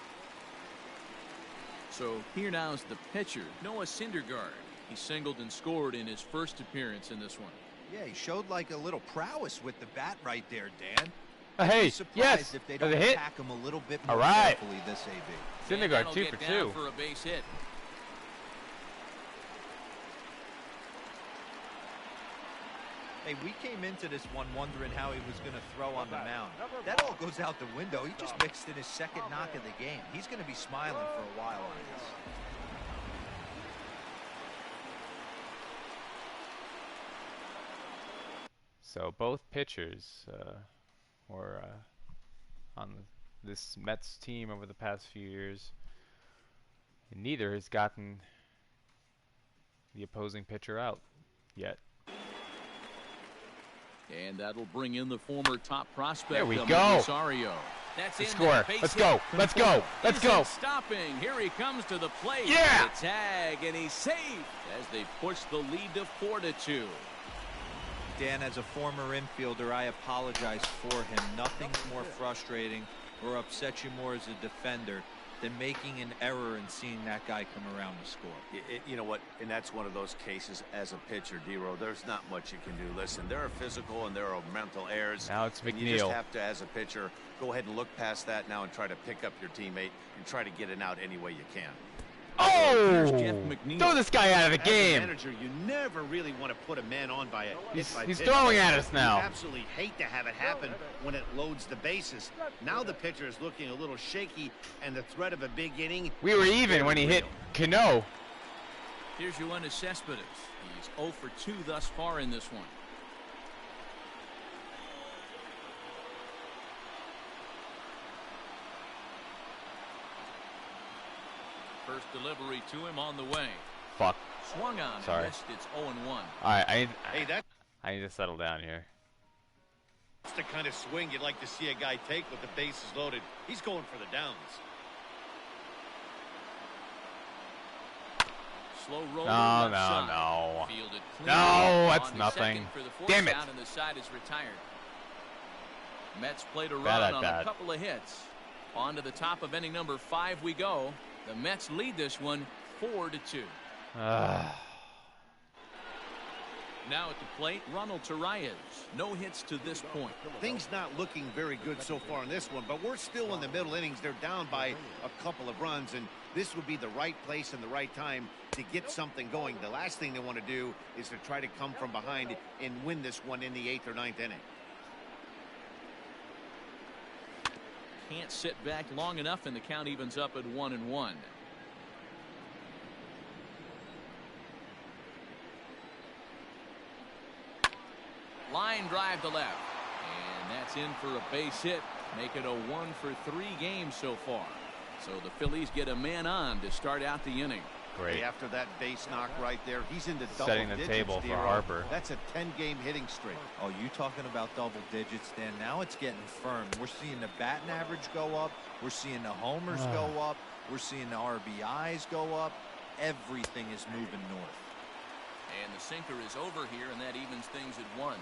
B: So here now is the pitcher, Noah Syndergaard. He singled and scored in his first appearance in this one.
E: Yeah, he showed like a little prowess with the bat right there, Dan.
A: Hey, yes,
E: if they don't
A: hit.
E: attack him a little bit more
A: All right.
E: carefully this AB.
A: Syndergaard 2 for 2.
B: For a base hit.
E: Hey, we came into this one wondering how he was going to throw on the mound. That all goes out the window. He just mixed in his second knock of the game. He's going to be smiling for a while on this.
A: So both pitchers were on this Mets team over the past few years. And neither has gotten the opposing pitcher out yet.
B: And that'll bring in the former top prospect.
A: There we go.
B: Rosario. That's in
A: score. Let's go. Let's go. Let's go.
B: Stopping. Here he comes to the plate.
A: Yeah.
B: The tag, and he's safe as they push the lead to 4-2.
E: Dan, as a former infielder, I apologize for him. Nothing's more frustrating or upsets you more as a defender than making an error and seeing that guy come around to score.
C: You know what? And that's one of those cases as a pitcher, D-Row. There's not much you can do. Listen, there are physical and there are mental errors.
A: Now it's McNeil.
C: You just have to, as a pitcher, go ahead and look past that now and try to pick up your teammate and try to get it out any way you can.
A: Oh! Throw this guy out of the game.
C: As a manager, you never really want to put a man on by a
A: He's throwing at us now.
C: You absolutely hate to have it happen when it loads the bases. Now the pitcher is looking a little shaky, and the threat of a big inning.
A: We were even when he hit Cano.
B: Here's Yoenis Cespedes. He's 0 for 2 thus far in this one. First delivery to him on the way.
A: Fuck.
B: Swung on.
A: Sorry.
B: Missed. It's 0-1.
A: All right, I need to settle down here.
C: That's the kind of swing you'd like to see a guy take with the bases loaded. He's going for the downs.
B: Slow roll.
A: No. No, that's nothing. Damn it.
B: And the side is retired. Mets played a run on a couple of hits. On to the top of inning number 5 we go. The Mets lead this one 4-2. Now at the plate, Ronald Torreyes. No hits to this point.
C: Things not looking very good so far in this one, but we're still in the middle innings. They're down by a couple of runs, and this would be the right place and the right time to get something going. The last thing they want to do is to try to come from behind and win this one in the 8th or 9th inning.
B: Can't sit back long enough, and the count evens up at 1-1. Line drive to left, and that's in for a base hit. Make it a 1-for-3 game so far. So the Phillies get a man on to start out the inning.
A: Great.
C: After that base knock right there, he's into double
A: Setting the
C: digits,
A: table for
C: Dero.
A: Harper.
C: That's a 10-game hitting streak.
E: Oh, you talking about double digits, Dan? Now it's getting firm. We're seeing the batting average go up. We're seeing the homers go up. We're seeing the RBIs go up. Everything is moving north.
B: And the sinker is over here, and that evens things at 1.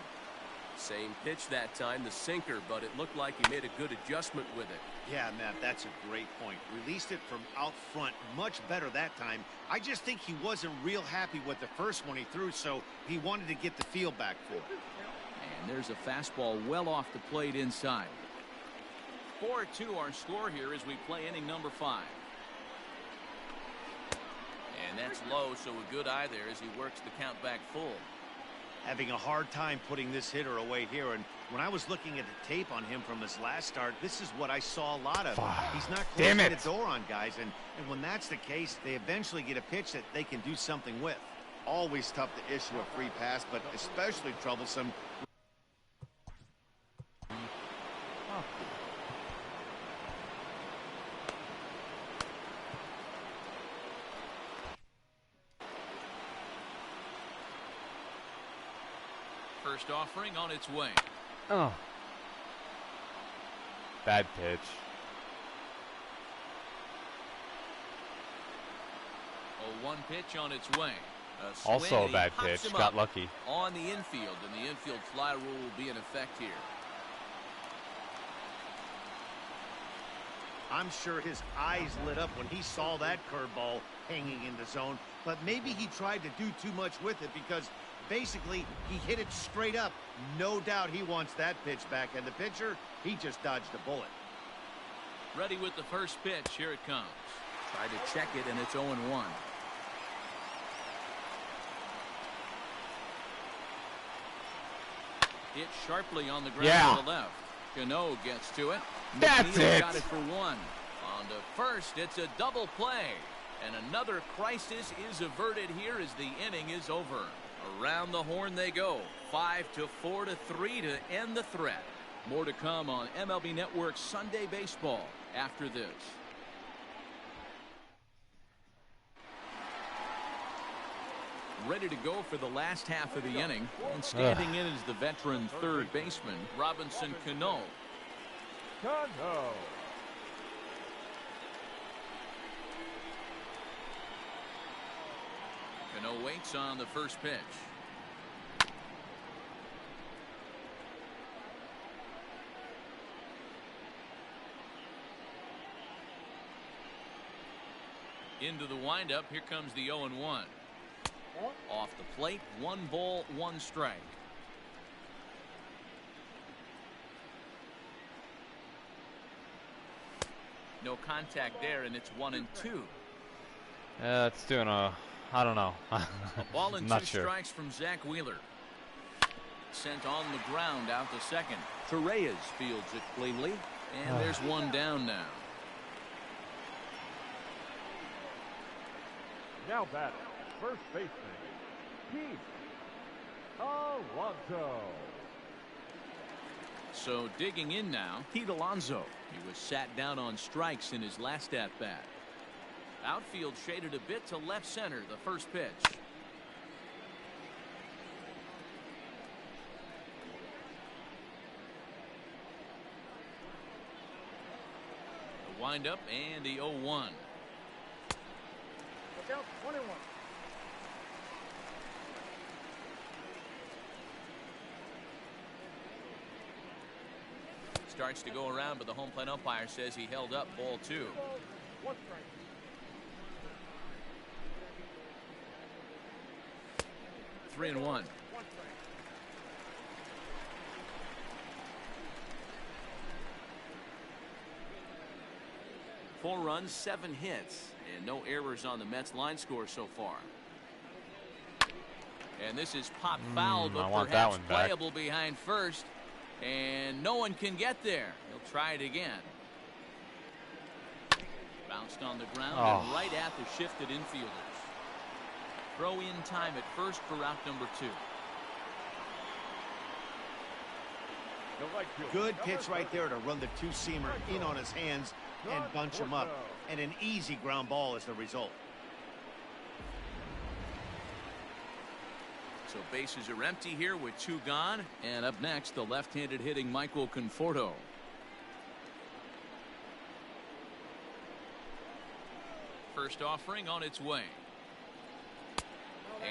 F: Same pitch that time, the sinker, but it looked like he made a good adjustment with it.
C: Yeah, Matt, that's a great point. Released it from out front much better that time. I just think he wasn't real happy with the first one he threw, so he wanted to get the feel back for it.
B: And there's a fastball well off the plate inside. 4-2 our score here as we play inning number 5. And that's low, so a good eye there as he works the count back full.
C: Having a hard time putting this hitter away here, and when I was looking at the tape on him from his last start, this is what I saw a lot of. He's not closing the door on guys, and when that's the case, they eventually get a pitch that they can do something with. Always tough to issue a free pass, but especially troublesome.
B: First offering on its way.
A: Oh. Bad pitch.
B: A 1 pitch on its way.
A: Also a bad pitch. Got lucky.
B: On the infield, and the infield fly rule will be in effect here.
C: I'm sure his eyes lit up when he saw that curveball hanging in the zone, but maybe he tried to do too much with it because basically he hit it straight up. No doubt he wants that pitch back, and the pitcher, he just dodged a bullet.
B: Ready with the first pitch. Here it comes. Try to check it, and it's 0-1. Hit sharply on the ground to the left. Cano gets to it.
A: That's it.
B: Got it for 1. On to first, it's a double play. And another crisis is averted here as the inning is over. Around the horn they go. 5-4 to 3 to end the threat. More to come on MLB Network's Sunday Baseball after this. Ready to go for the last half of the inning, and standing in is the veteran third baseman Robinson Cano. Cano waits on the first pitch. Into the windup. Here comes the 0-1. Off the plate, 1 ball, 1 strike. No contact there, and it's 1-2.
A: It's doing a, I don't know.
B: A ball and
A: Not
B: 2
A: sure.
B: strikes from Zach Wheeler. Sent on the ground out to second.
F: Torreyes fields it cleanly.
B: And there's 1 down now.
D: Now batting, first baseman, Pete Alonso.
B: So digging in now, Pete Alonso. He was sat down on strikes in his last at-bat. Outfield shaded a bit to left center, the first pitch. The windup and the 0-1.
D: Look out, 21.
B: Starts to go around, but the home plate umpire says he held up ball 2.
D: 1 strike.
B: 3-1. Four runs, 7 hits, and no errors on the Mets line score so far. And this is popped foul, but perhaps playable behind first. And no one can get there. He'll try it again. Bounced on the ground and right at the shifted infielders. Throw in time at first for route number 2.
C: Good pitch right there to run the two-seamer in on his hands and bunch him up. And an easy ground ball is the result.
B: So bases are empty here with 2 gone. And up next, the left-handed hitting Michael Conforto. First offering on its way.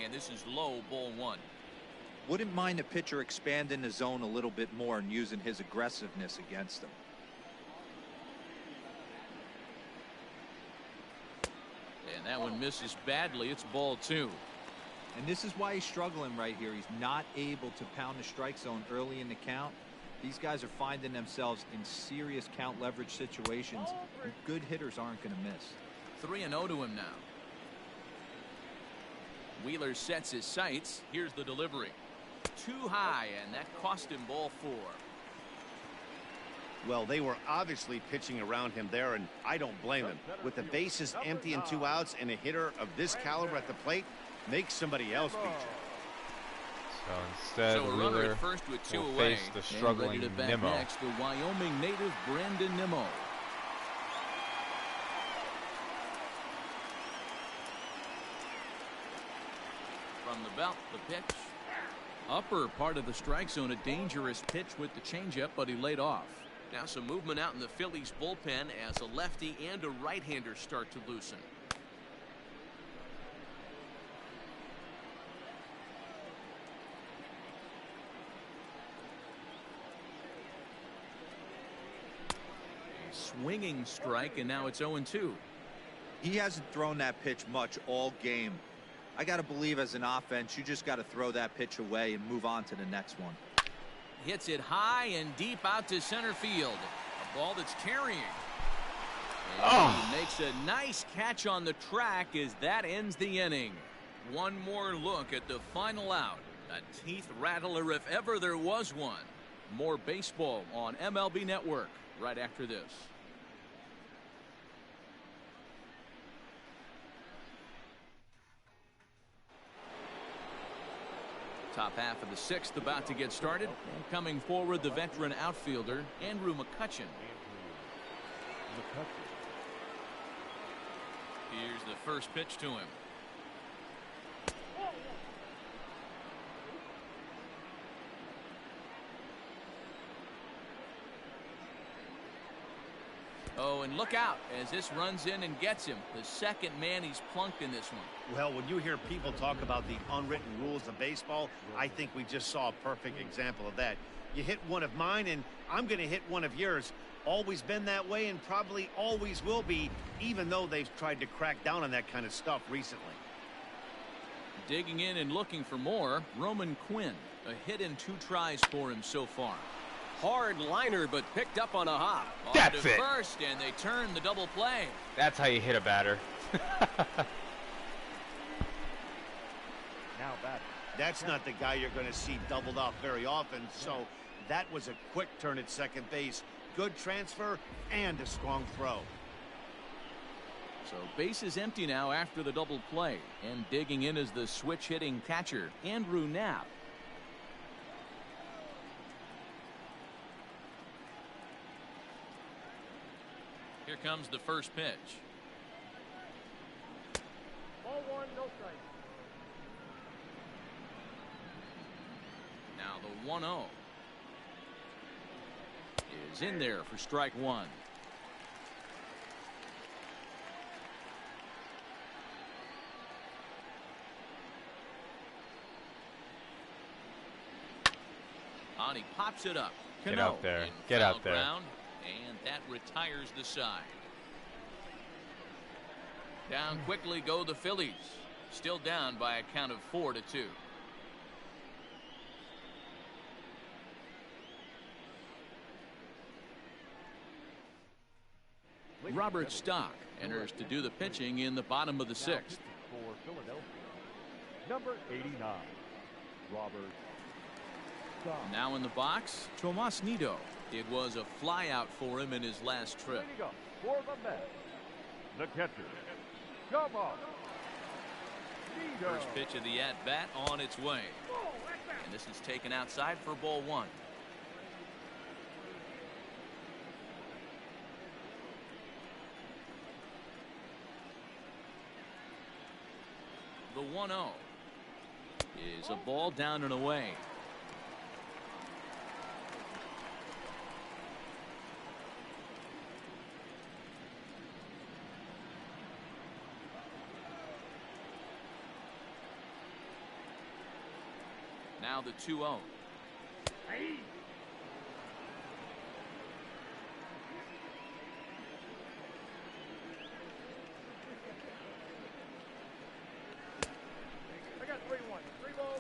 B: And this is low, ball 1.
E: Wouldn't mind a pitcher expanding the zone a little bit more and using his aggressiveness against them.
B: And that one misses badly. It's ball 2.
E: And this is why he's struggling right here. He's not able to pound the strike zone early in the count. These guys are finding themselves in serious count leverage situations. And good hitters aren't going to miss.
B: 3-0 to him now. Wheeler sets his sights. Here's the delivery. Too high, and that cost him ball 4.
C: Well, they were obviously pitching around him there, and I don't blame him. With the bases empty and 2 outs, and a hitter of this caliber at the plate, make somebody else beat you.
A: So instead, Wheeler
B: first with 2
A: will
B: away.
A: face the struggling Nimmo.
B: Next, the Wyoming native Brandon Nimmo. From the belt, the pitch. Upper part of the strike zone, a dangerous pitch with the changeup, but he laid off. Now some movement out in the Phillies bullpen as a lefty and a right-hander start to loosen. A swinging strike, and now it's 0-2.
E: He hasn't thrown that pitch much all game. I got to believe as an offense, you just got to throw that pitch away and move on to the next one.
B: Hits it high and deep out to center field. A ball that's carrying. And he makes a nice catch on the track as that ends the inning. One more look at the final out. A teeth rattler if ever there was one. More baseball on MLB Network right after this. Top half of the 6th about to get started. And coming forward, the veteran outfielder, Andrew McCutchen. Here's the first pitch to him. Oh, and look out as this runs in and gets him. The second man he's plunked in this one.
C: Well, when you hear people talk about the unwritten rules of baseball, I think we just saw a perfect example of that. You hit one of mine, and I'm going to hit one of yours. Always been that way and probably always will be, even though they've tried to crack down on that kind of stuff recently.
B: Digging in and looking for more, Roman Quinn. A hit in 2 tries for him so far.
F: Hard liner, but picked up on a hop.
A: That's it.
B: First, and they turn the double play.
A: That's how you hit a batter.
D: Now batting.
C: That's not the guy you're going to see doubled off very often, so that was a quick turn at second base. Good transfer and a strong throw.
B: So base is empty now after the double play, and digging in is the switch hitting catcher, Andrew Knapp. Here comes the first pitch.
D: Ball 1, no strike.
B: Now the 1-0 is in there for strike 1. On he pops it up.
A: Get out there. Get out there.
B: Ground, and that retires the side. Down quickly go the Phillies. Still down by a count of 4-2. Robert Stock enters to do the pitching in the bottom of the sixth.
D: For Philadelphia, number 89, Robert Stock.
B: Now in the box, Tomas Nido. It was a flyout for him in his last trip.
D: Leading up for the Mets, the catcher, Tomas Nido.
B: First pitch of the at-bat on its way. And this is taken outside for ball one. The 1-0 is a ball down and away. Now the 2-0.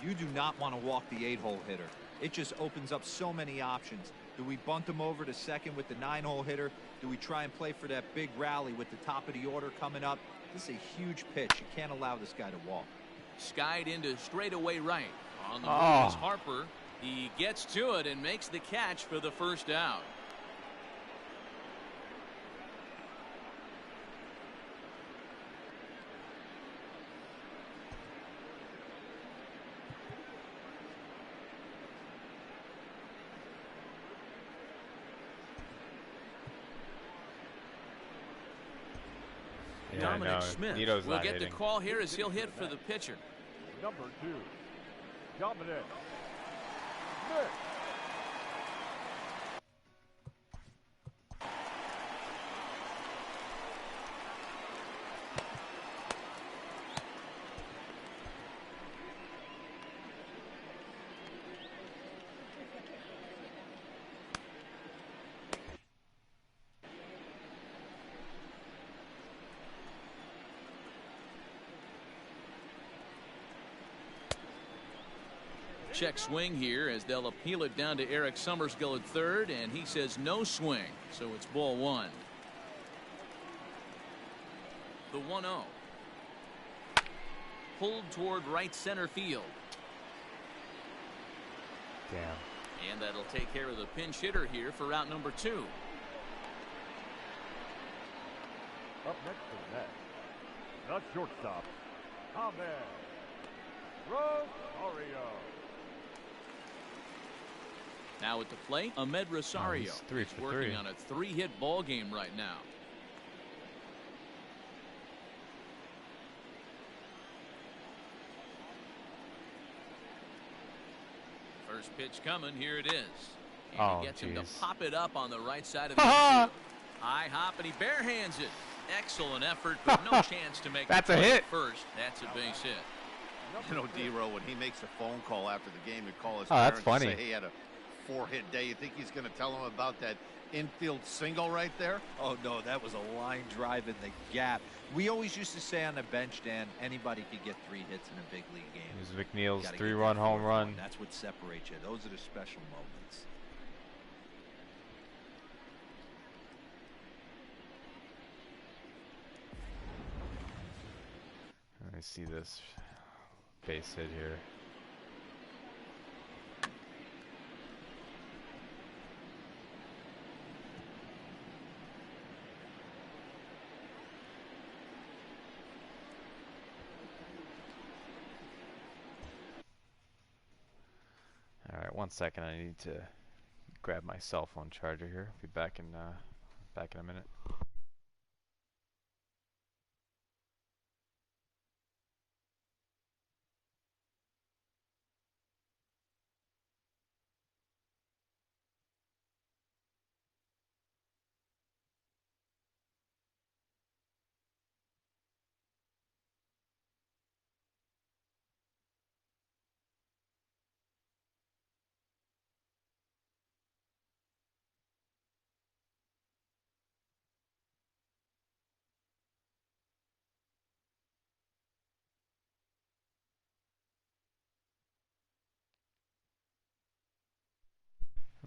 E: You do not want to walk the 8-hole hitter. It just opens up so many options. Do we bunt him over to second with the 9-hole hitter? Do we try and play for that big rally with the top of the order coming up? This is a huge pitch. You can't allow this guy to walk.
B: Skied into straightaway right. On the move is Harper. He gets to it and makes the catch for the first out.
A: Yeah,
B: Dominic Smith
A: Nito's
B: will
A: not
B: get
A: hitting.
B: the call here as he'll hit for the pitcher.
D: Number 2, Dominic Smith.
B: Check swing here as they'll appeal it down to Eric Summersgill at third, and he says no swing, so it's ball one. The 1-0. Pulled toward right center field.
A: Damn.
B: And that'll take care of the pinch hitter here for out number 2.
D: Up next to that, the shortstop, Ahmed Rosario.
B: Now at the plate, Ahmed Rosario.
A: He's 3 for
B: working
A: 3.
B: on a 3-hit ball game right now. First pitch coming. Here it is. And he gets him to pop it up on the right side of the field. High hop, and he barehands it. Excellent effort, but no chance to make
A: That's
B: the
A: a
B: play
A: hit.
B: First, that's a base hit.
C: You know, D-Row, when he makes a phone call after the game and call his
A: that's
C: parents
A: funny.
C: and say, hey, he had a 4-hit day, you think he's going to tell him about that infield single right there?
E: Oh, no, that was a line drive in the gap. We always used to say on the bench, Dan, anybody could get 3 hits in a big league game.
A: Here's McNeil's
E: Gotta
A: 3-run
E: get that
A: home
E: fourth
A: run.
E: one. That's what separates you. Those are the special moments.
A: I see this base hit here. All right, 1 second. I need to grab my cell phone charger here. Be back in a minute.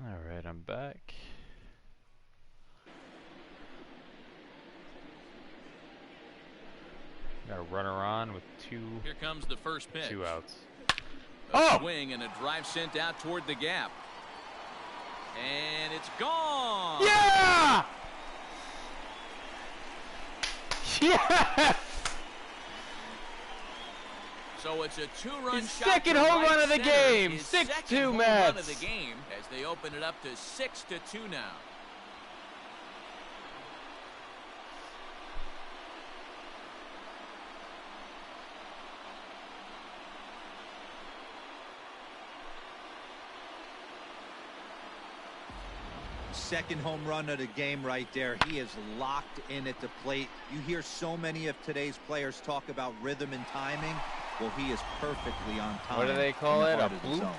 A: All right, I'm back. Got a runner on with
B: Here comes the first pitch.
A: 2 outs.
B: A swing and a drive sent out toward the gap. And it's gone.
A: Yeah! Yes!
B: So it's a 2-run
A: His
B: shot.
A: second home run of the game. 6-2 Mets.
B: Of the game as they open it up to 6-2 now.
E: Second home run of the game right there. He is locked in at the plate. You hear so many of today's players talk about rhythm and timing. Well, he is perfectly on time.
A: What do they call it? A bloop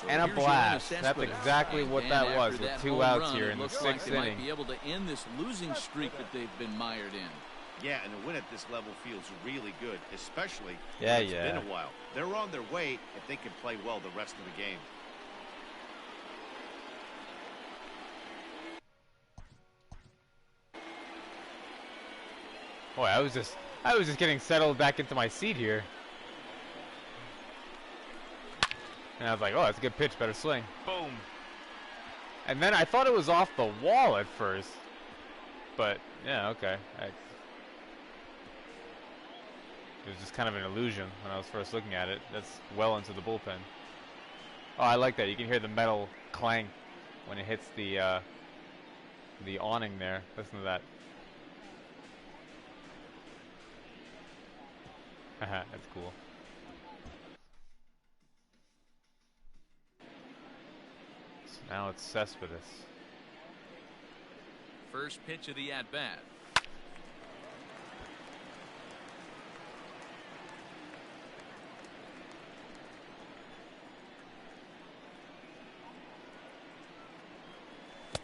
A: and a blast. That's exactly what that was with 2 outs here in the 6th inning.
B: Might be able to end this losing streak that they've been mired in.
C: Yeah, and a win at this level feels really good, especially
A: when
C: it's been a while. They're on their way if they can play well the rest of the game.
A: Boy, I was just getting settled back into my seat here. And I was like, oh, that's a good pitch, better swing. Boom. And then I thought it was off the wall at first. But, yeah, okay. It was just kind of an illusion when I was first looking at it. That's well into the bullpen. Oh, I like that. You can hear the metal clang when it hits the awning there. Listen to that. Haha, that's cool. So now it's Cespedes.
B: First pitch of the at-bat.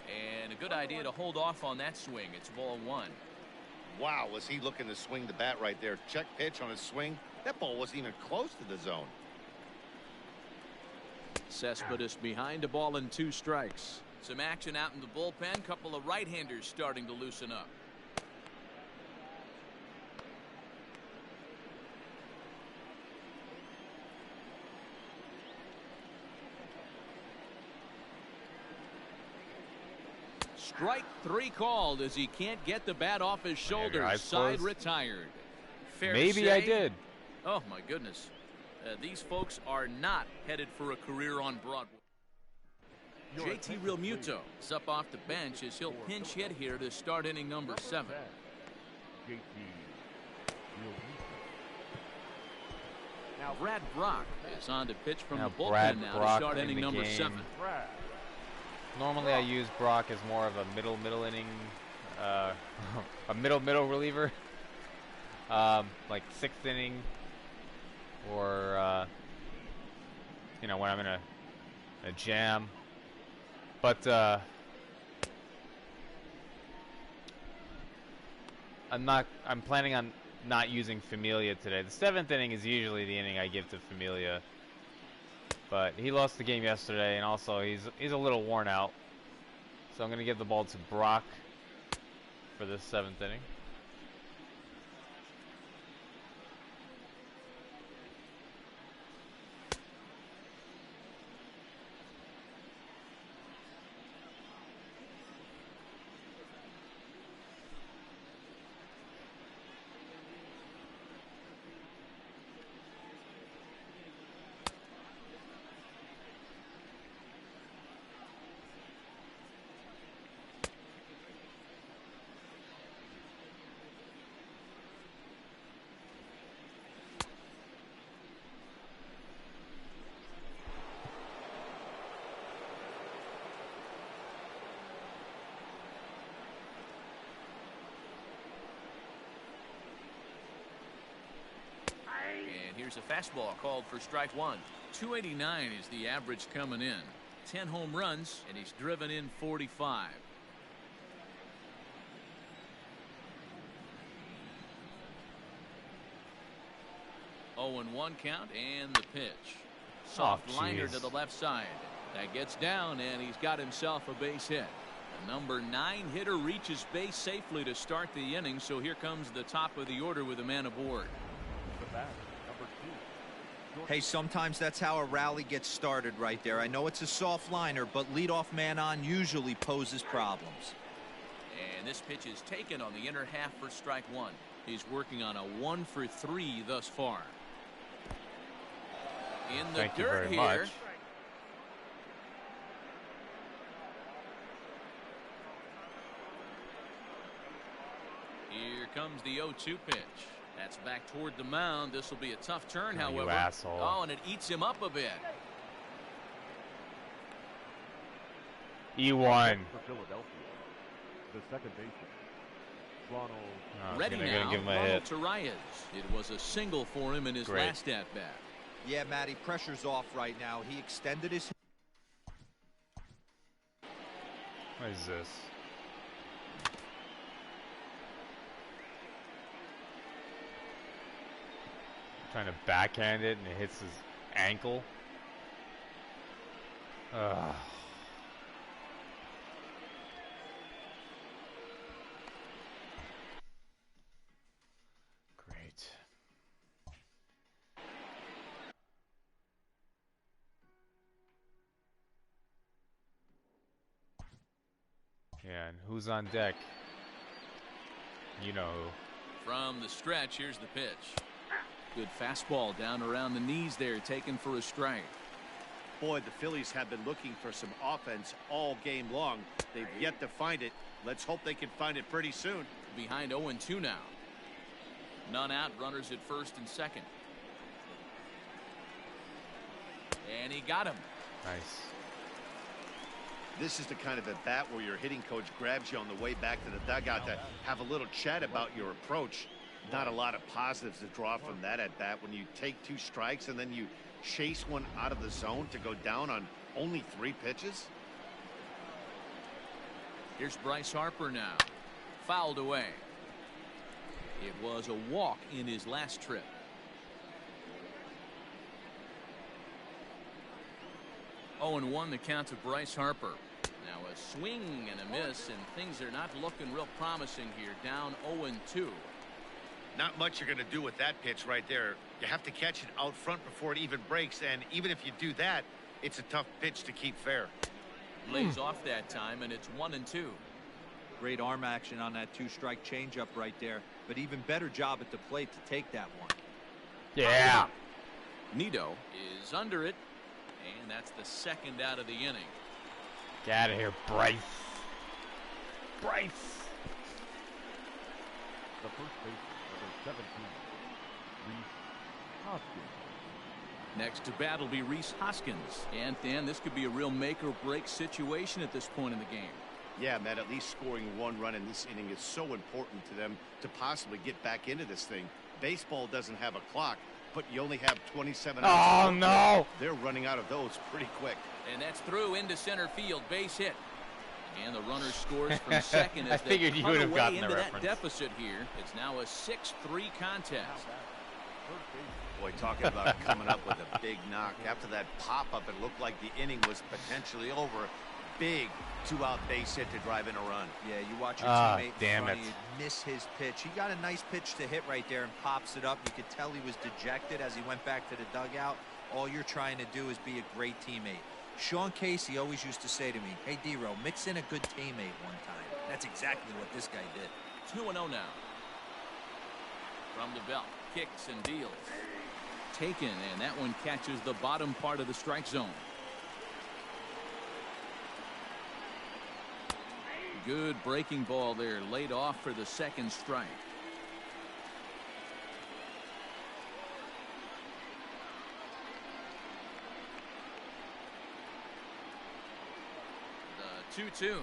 B: And a good idea to hold off on that swing. It's ball 1.
C: Wow, was he looking to swing the bat right there? Check pitch on his swing. That ball wasn't even close to the zone.
B: Cespedes behind a ball and 2 strikes. Some action out in the bullpen. Couple of right-handers starting to loosen up. Strike 3 called as he can't get the bat off his shoulders. Side retired. Fair
A: Maybe
B: to say,
A: I did.
B: Oh my goodness. These folks are not headed for a career on Broadway. JT Realmuto is up off the bench as he'll pinch hit here to start inning number 7.
D: JT
B: Now Brad Brock is on to pitch from
A: Now
B: the bullpen
A: Brad
B: now
A: Brock
B: to start inning
A: in the
B: number
A: game.
B: 7.
A: Normally I use Brock as more of a middle inning, a middle reliever, like 6th inning, or you know, when I'm in a jam. But I'm planning on not using Familia today. The 7th inning is usually the inning I give to Familia. But he lost the game yesterday, and also he's a little worn out. So I'm going to give the ball to Brock for this 7th inning.
B: Here's a fastball called for strike 1. 289 is the average coming in. 10 home runs, and he's driven in 45. Oh, and 1 count, and the pitch. Soft liner to the left side. That gets down, and he's got himself a base hit. The number 9 hitter reaches base safely to start the inning, so here comes the top of the order with a man aboard.
D: bat, number 2.
E: Hey, sometimes that's how a rally gets started right there. I know it's a soft liner, but leadoff man on usually poses problems.
B: And this pitch is taken on the inner half for strike 1. He's working on a 1 for 3 thus far. In the
A: Thank you
B: dirt
A: very
B: here.
A: much.
B: Here comes the 0-2 pitch. That's back toward the mound. This will be a tough turn,
A: Oh,
B: however.
A: you asshole.
B: Oh, and it eats him up a bit.
A: E1.
D: For Philadelphia, the second baseman, Ronald.
A: Oh,
B: Ready
A: gonna
B: now,
A: give him a
B: Ronald
A: hit.
B: Torreyes. It was a single for him in his
A: Great.
B: last at-bat.
E: Yeah, Matty, pressure's off right now. He extended his...
A: What is this? Trying to backhand it and it hits his ankle. Ugh. Great. Yeah, and who's on deck? You know who.
B: From the stretch, here's the pitch. Good fastball down around the knees there, taken for a strike.
C: Boy, the Phillies have been looking for some offense all game long. They've yet to find it. Let's hope they can find it pretty soon.
B: Behind 0-2 now. None out, runners at first and second. And he got him.
A: Nice.
C: This is the kind of at bat where your hitting coach grabs you on the way back to the dugout to have a little chat about your approach. Not a lot of positives to draw from that at bat when you take 2 strikes and then you chase one out of the zone to go down on only 3 pitches.
B: Here's Bryce Harper now. Fouled away. It was a walk in his last trip. Oh, and 1 the count to Bryce Harper. Now a swing and a miss, and things are not looking real promising here. Down 0-2.
C: Not much you're going to do with that pitch right there. You have to catch it out front before it even breaks, and even if you do that, it's a tough pitch to keep fair.
B: Lays off that time, and it's 1-2.
E: Great arm action on that 2-strike changeup right there, but even better job at the plate to take that one.
A: Yeah.
B: Nido is under it, and that's the second out of the inning.
A: Get out of here, Bryce. Bryce.
D: The first baseman, number 17, Reese Hoskins.
B: Next to bat will be Reese Hoskins. And Dan, this could be a real make or break situation at this point in the game.
C: Yeah, Matt, at least scoring 1 run in this inning is so important to them to possibly get back into this thing. Baseball doesn't have a clock, but you only have 27 hours.
A: Oh, no.
C: They're running out of those pretty quick.
B: And that's through into center field, base hit. And the runner scores from second
A: I
B: as they
A: figured you
B: cut
A: would have
B: away
A: gotten
B: into
A: the
B: that
A: reference.
B: deficit here. It's now a 6-3 contest.
C: Boy, talking about coming up with a big knock. After that pop-up, it looked like the inning was potentially over. Big 2-out base hit to drive in a run.
E: Yeah, you watch your teammate
A: damn
E: in front
A: it.
E: of you miss his pitch. He got a nice pitch to hit right there and pops it up. You could tell he was dejected as he went back to the dugout. All you're trying to do is be a great teammate. Sean Casey always used to say to me, hey, D-Row, mix in a good teammate one time. That's exactly what this guy did.
B: 2-0 now. From the belt, kicks and deals. Taken, and that one catches the bottom part of the strike zone. Good breaking ball there, laid off for the second strike. The 2-2.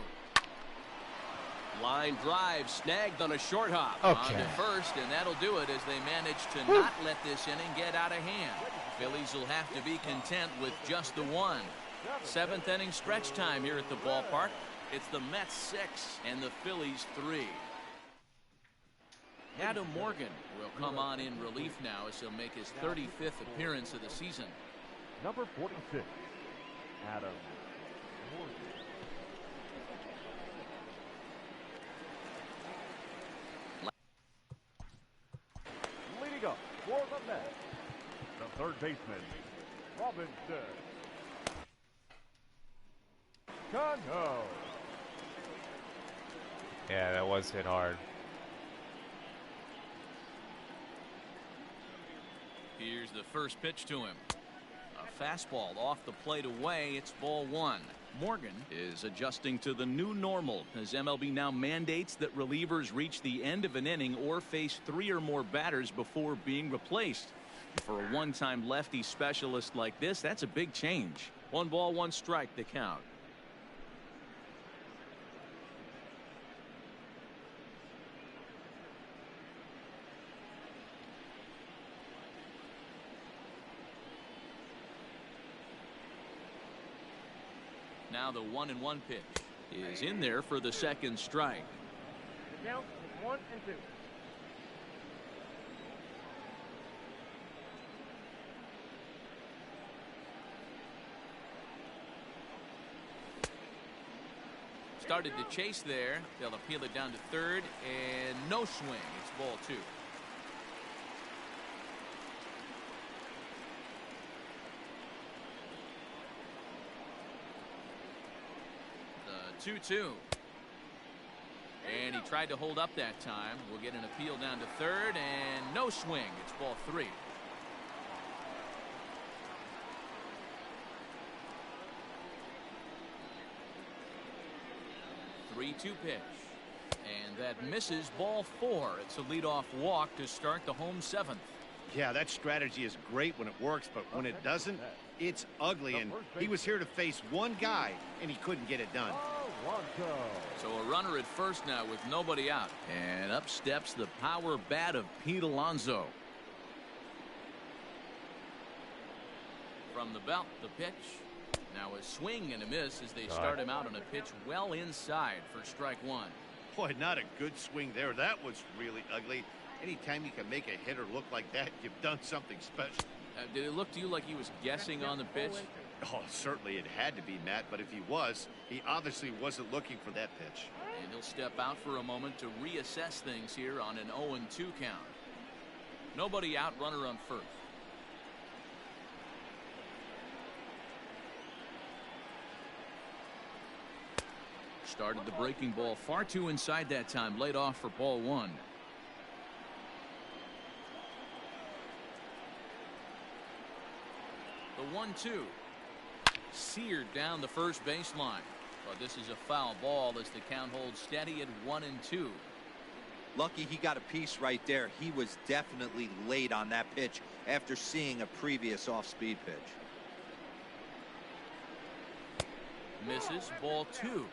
F: Line drive snagged on a short hop.
B: On
A: Okay.
B: to first, and that'll do it as they manage to not let this inning get out of hand. Phillies will have to be content with just the 1. 7th inning stretch time here at the ballpark. It's the Mets 6 and the Phillies 3. Adam Morgan will come on in relief now as he'll make his 35th appearance of the season.
D: Number 46, Adam Morgan. Leading up for the net, the third baseman, Robinson. Cano.
A: Yeah, that was hit hard.
B: Here's the first pitch to him. A fastball off the plate away. It's ball one. Morgan is adjusting to the new normal as MLB now mandates that relievers reach the end of an inning or face 3 or more batters before being replaced. For a one-time lefty specialist like this, that's a big change. 1 ball, 1 strike, the count. Now the 1-1 pitch is in there for the second strike.
D: The count is 1-2.
B: Started to chase there. They'll appeal it down to third, and no swing. It's ball 2. The 2-2. And he tried to hold up that time. We'll get an appeal down to third, and no swing. It's ball 3. Three-two pitch, and that misses ball 4. It's a leadoff walk to start the home 7th.
C: Yeah, that strategy is great when it works, but when it doesn't, it's ugly. And he was here to face one guy, and he couldn't get it done.
B: So a runner at first now with nobody out, and up steps the power bat of Pete Alonso. From the belt, the pitch. Now a swing and a miss as they start him out on a pitch well inside for strike 1.
C: Boy, not a good swing there. That was really ugly. Anytime you can make a hitter look like that, you've done something special.
B: Did it look to you like he was guessing on the pitch?
C: Oh, certainly it had to be, Matt, but if he was, he obviously wasn't looking for that pitch.
B: And he'll step out for a moment to reassess things here on an 0-2 count. Nobody out, runner on first. Started the breaking ball far too inside that time, laid off for ball 1. The 1-2 seared down the first baseline, but this is a foul ball as the count holds steady at 1-2.
E: Lucky he got a piece right there. He was definitely late on that pitch after seeing a previous off-speed pitch.
B: Misses, ball 2.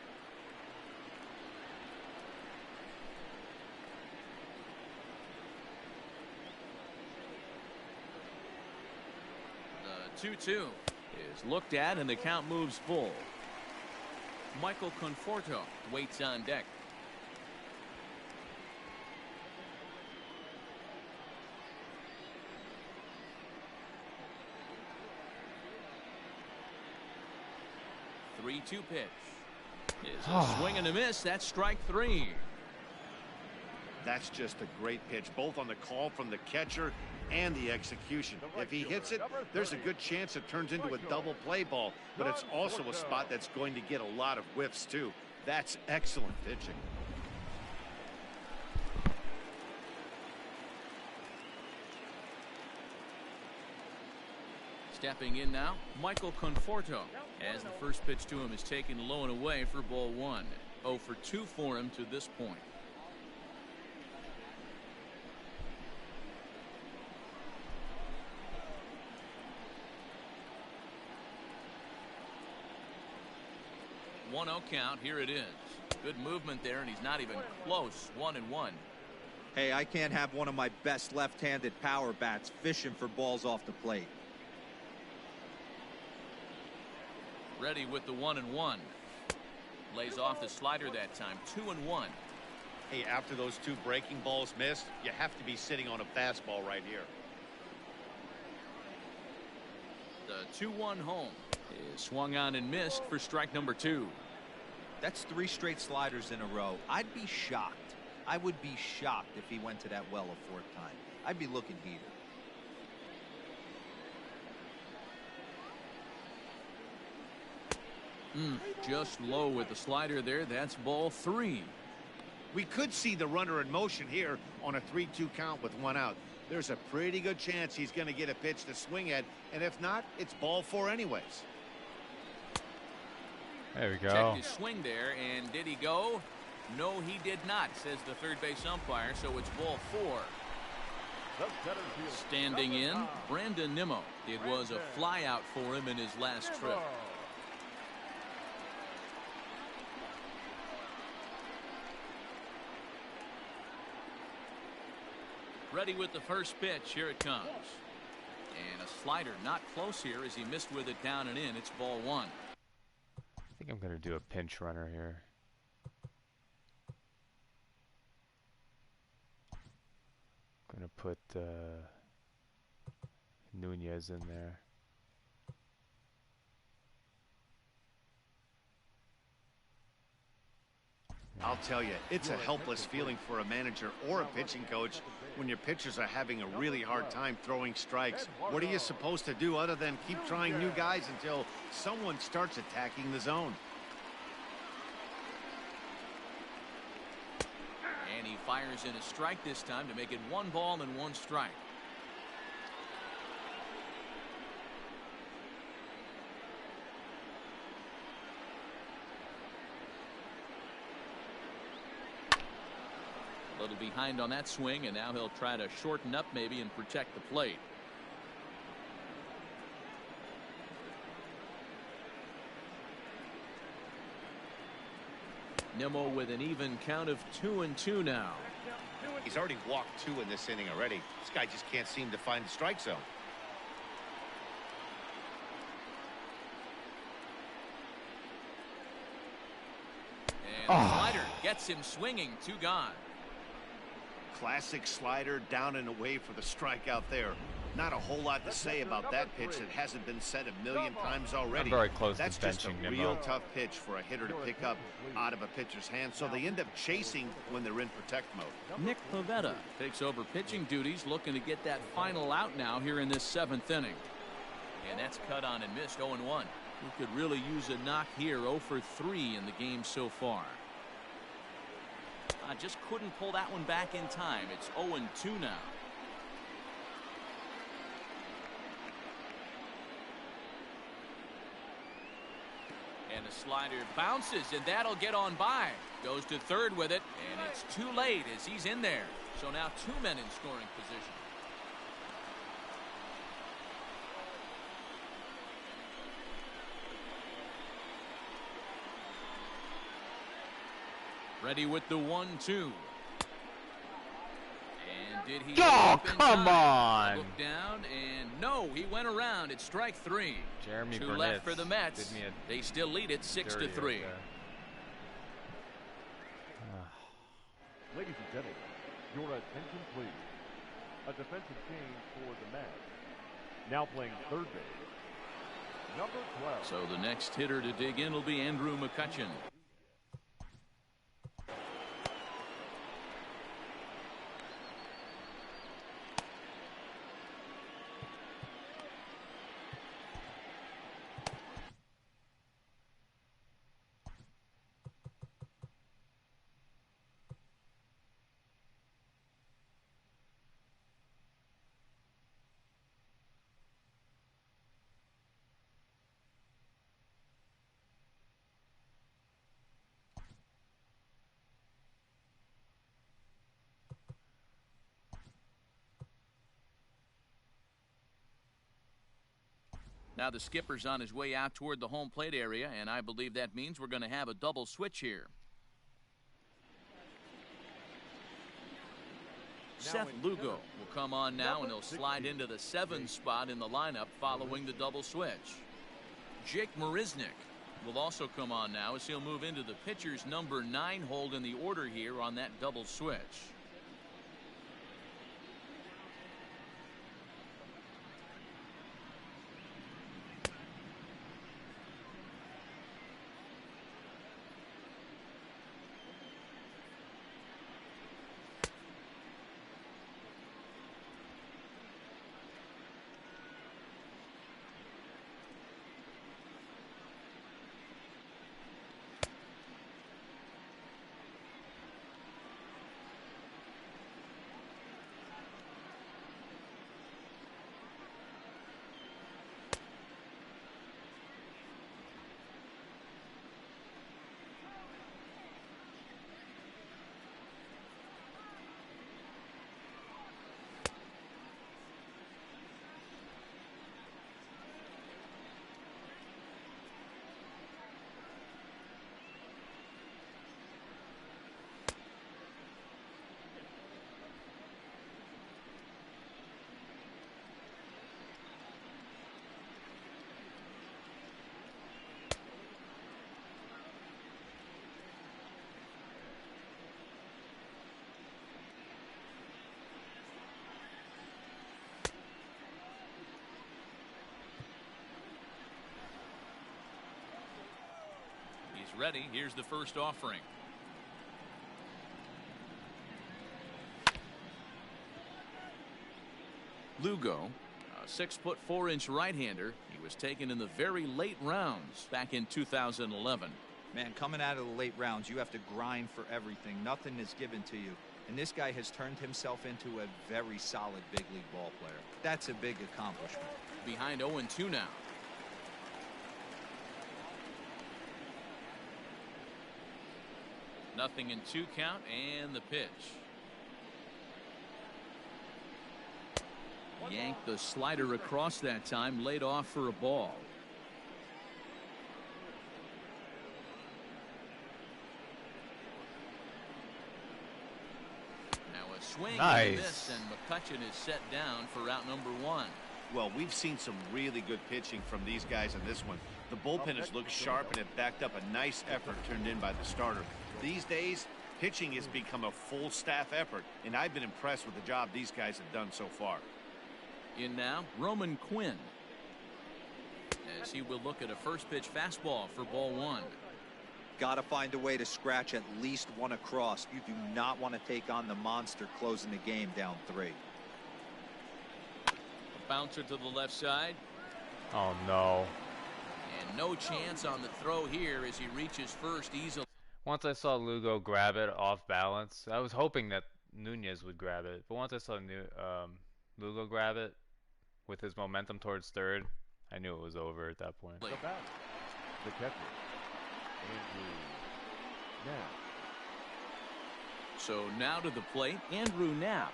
B: The 2-2 is looked at, and the count moves full. Michael Conforto waits on deck. The 3-2 pitch is a swing and a miss. That's strike 3.
C: That's just a great pitch, both on the call from the catcher and the execution. If he hits it, there's a good chance it turns into a double play ball, but it's also a spot that's going to get a lot of whiffs too. That's excellent pitching.
B: Stepping in now, Michael Conforto, as the first pitch to him is taken low and away for ball 1. 0 for 2 for him to this point. One 0 count. Here it is. Good movement there, and he's not even close. 1-1.
E: Hey, I can't have one of my best left-handed power bats fishing for balls off the plate.
B: Ready with the 1-1. Lays off the slider that time. 2-1.
C: Hey, after those 2 breaking balls missed, you have to be sitting on a fastball right here.
B: The 2-1 home is swung on and missed for strike number 2.
E: That's 3 straight sliders in a row. I'd be shocked. I would be shocked if he went to that well a 4th time. I'd be looking heated.
B: Just low with the slider there. That's ball 3.
C: We could see the runner in motion here on a 3-2 count with 1 out. There's a pretty good chance he's going to get a pitch to swing at, and if not, it's ball 4 anyways.
A: There we go.
B: Checked his swing there, and did he go? No, he did not, says the third base umpire, so it's ball 4. Standing in, Brandon Nimmo. It was a flyout for him in his last trip. Ready with the first pitch. Here it comes. And a slider not close here as he missed with it down and in. It's ball 1.
A: I think I'm going to do a pinch runner here. I'm going to put Nunez in there.
C: I'll tell you, it's a helpless feeling for a manager or a pitching coach when your pitchers are having a really hard time throwing strikes. What are you supposed to do other than keep trying new guys until someone starts attacking the zone?
B: And he fires in a strike this time to make it 1 ball and 1 strike. A little behind on that swing, and now he'll try to shorten up maybe and protect the plate. Nimmo with an even count of 2-2 now.
C: He's already walked 2 in this inning already. This guy just can't seem to find the strike zone.
B: And the slider gets him swinging. 2 gone.
C: Classic slider down and away for the strikeout there. Not a whole lot to say about that pitch that hasn't been said a million times already.
A: I'm very close
C: That's
A: to
C: just a
A: benching
C: real
A: Nimmo.
C: tough pitch for a hitter to pick up out of a pitcher's hand, so they end up chasing when they're in protect mode.
B: Nick Pivetta takes over pitching duties, looking to get that final out now here in this 7th inning. And that's cut on and missed. 0-1. He could really use a knock here. 0 for 3 in the game so far. Just couldn't pull that one back in time. It's 0-2 now. And the slider bounces, and that'll get on by. Goes to third with it, and it's too late as he's in there. So now 2 men in scoring position. Ready with the 1-2. And did he?
A: Oh, come on!
B: Look down, and no, he went around. It's strike 3.
A: Jeremy
B: 2
A: Burnett
B: left for the Mets.
A: did me a
B: They still lead it 6-3.
A: right there.
D: Ladies and gentlemen, your attention please. A defensive change for the Mets. Now playing third base, number 12.
B: So the next hitter to dig in will be Andrew McCutchen. Now the skipper's on his way out toward the home plate area, and I believe that means we're going to have a double switch here. Seth Lugo will come on now, and he'll slide into the 7 spot in the lineup following the double switch. Jake Marisnick will also come on now as he'll move into the pitcher's number 9 hold in the order here on that double switch. He's ready. Here's the first offering. Lugo, a 6'4" right-hander. He was taken in the very late rounds back in 2011.
E: Man, coming out of the late rounds, you have to grind for everything. Nothing is given to you. And this guy has turned himself into a very solid big league ball player. That's a big accomplishment.
B: Behind 0-2 now. Nothing in 2 count, and the pitch. Yanked the slider across that time, laid off for a ball. Now a swing and a miss, and McCutchen is set down for out number 1.
C: Well, we've seen some really good pitching from these guys in this one. The bullpen has looked sharp, and it backed up a nice effort turned in by the starter. These days, pitching has become a full staff effort, and I've been impressed with the job these guys have done so far.
B: In now, Roman Quinn, as he will look at a first pitch fastball for ball 1.
E: Got to find a way to scratch at least one across. You do not want to take on the monster closing the game down 3.
B: A bouncer to the left side.
A: Oh no.
B: And no chance on the throw here as he reaches first easily.
A: Once I saw Lugo grab it off balance, I was hoping that Nunez would grab it, but once I saw Lugo grab it with his momentum towards third, I knew it was over at that point.
D: The catcher, Andrew Knapp.
B: So now to the plate, Andrew Knapp.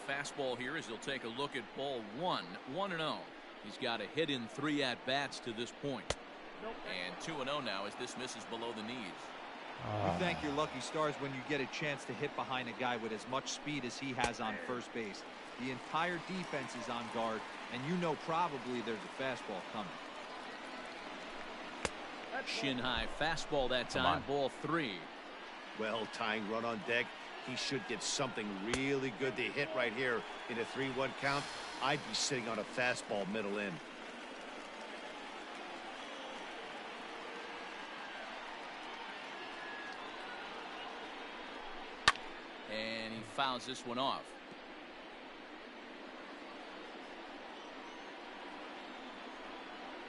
B: The fastball here as he'll take a look at ball 1, 1-0. He's got a hit in 3 at-bats to this point. And 2-0 now as this misses below the knees.
E: You thank your lucky stars when you get a chance to hit behind a guy with as much speed as he has on first base. The entire defense is on guard, and you know probably there's a fastball coming.
B: Shin high fastball that time, ball 3.
C: Well, tying run on deck. He should get something really good to hit right here in a 3-1 count. I'd be sitting on a fastball middle in.
B: And he fouls this one off.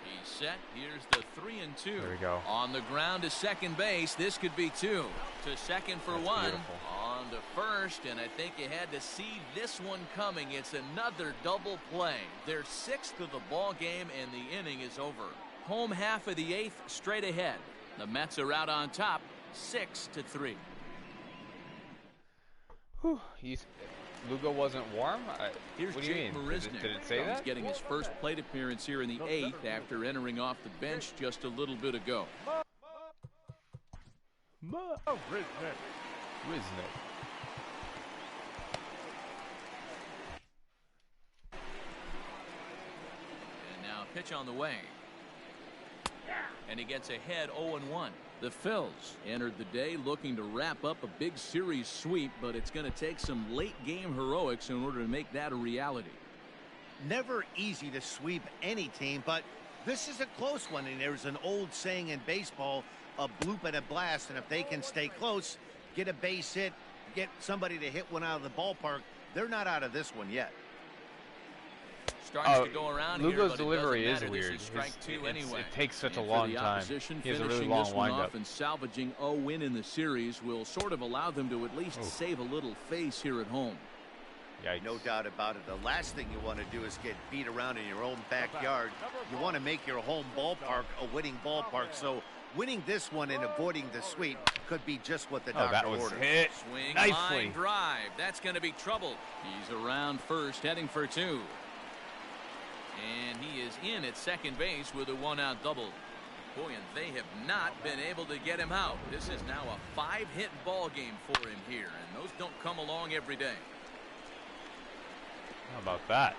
B: He's set. Here's the 3-2.
A: There we go.
B: On the ground to second base. This could be 2. To second for 1.
A: Beautiful.
B: On to first, and I think you had to see this one coming. It's another double play. They're 6th of the ball game, and the inning is over. Home half of the 8th, straight ahead. The Mets are out on top, 6-3.
A: Whew, Lugo wasn't warm?
B: Here's
A: what do you
B: Jake
A: mean?
B: Marisnick.
A: Did it say that?
B: He's getting his first plate appearance here in the 8th after entering off the bench just a little bit ago.
A: Riznick.
B: And now a pitch on the way. And he gets ahead 0-1. The Phils entered the day looking to wrap up a big series sweep, but it's going to take some late game heroics in order to make that a reality.
C: Never easy to sweep any team, but this is a close one, and there's an old saying in baseball, a bloop and a blast, and if they can stay close, get a base hit, get somebody to hit one out of the ballpark, they're not out of this one yet.
B: Starts to go around
A: Lugo's
B: here,
A: delivery is weird. It takes such a long time. He has a really long windup.
B: And salvaging a win in the series will sort of allow them to at least save a little face here at home.
C: Yikes. No doubt about it. The last thing you want to do is get beat around in your own backyard. You want to make your home ballpark a winning ballpark. So winning this one and avoiding the sweep could be just what the doctor ordered.
A: Hit
B: Swing,
A: nicely.
B: line drive. That's going to be trouble. He's around first, heading for 2. And he is in at second base with a 1-out double. Boy, and they have not been able to get him out. This is now a 5-hit ball game for him here, and those don't come along every day.
A: How about that?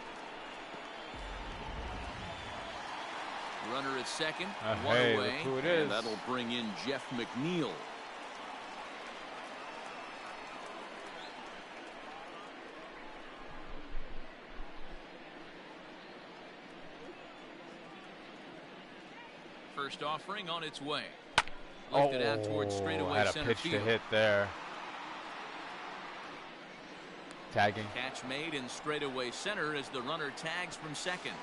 B: Runner at second,
A: Hey,
B: one away,
A: look who it is.
B: and that'll bring in Jeff McNeil. First offering on its way.
F: Lifted out towards straightaway
A: had a
F: center
A: pitch
F: field.
A: to hit there. Tagging.
F: Catch made in straightaway center as the runner tags from second.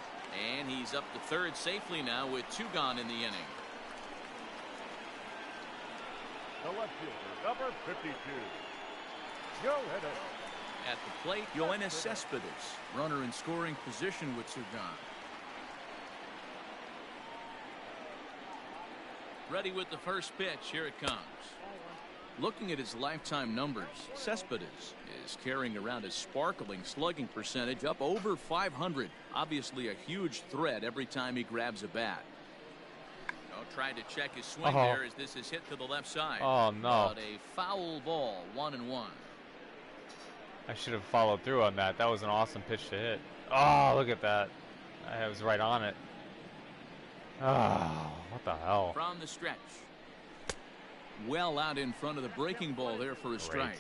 F: And he's up to third safely now with 2 gone in the inning.
D: The left fielder, number 52, Joe Hennis.
F: At the plate, Yoenis Cespedes, runner in scoring position with 2 gone. Ready with the first pitch. Here it comes. Looking at his lifetime numbers, Cespedes is carrying around a sparkling slugging percentage up over 500. Obviously a huge threat every time he grabs a bat. Tried to check his swing there as this is hit to the left side.
A: Oh, no.
F: But a foul ball, 1-1.
A: I should have followed through on that. That was an awesome pitch to hit. Oh, look at that. I was right on it. Oh, what the hell?
F: From the stretch. Well out in front of the breaking ball there for a strike.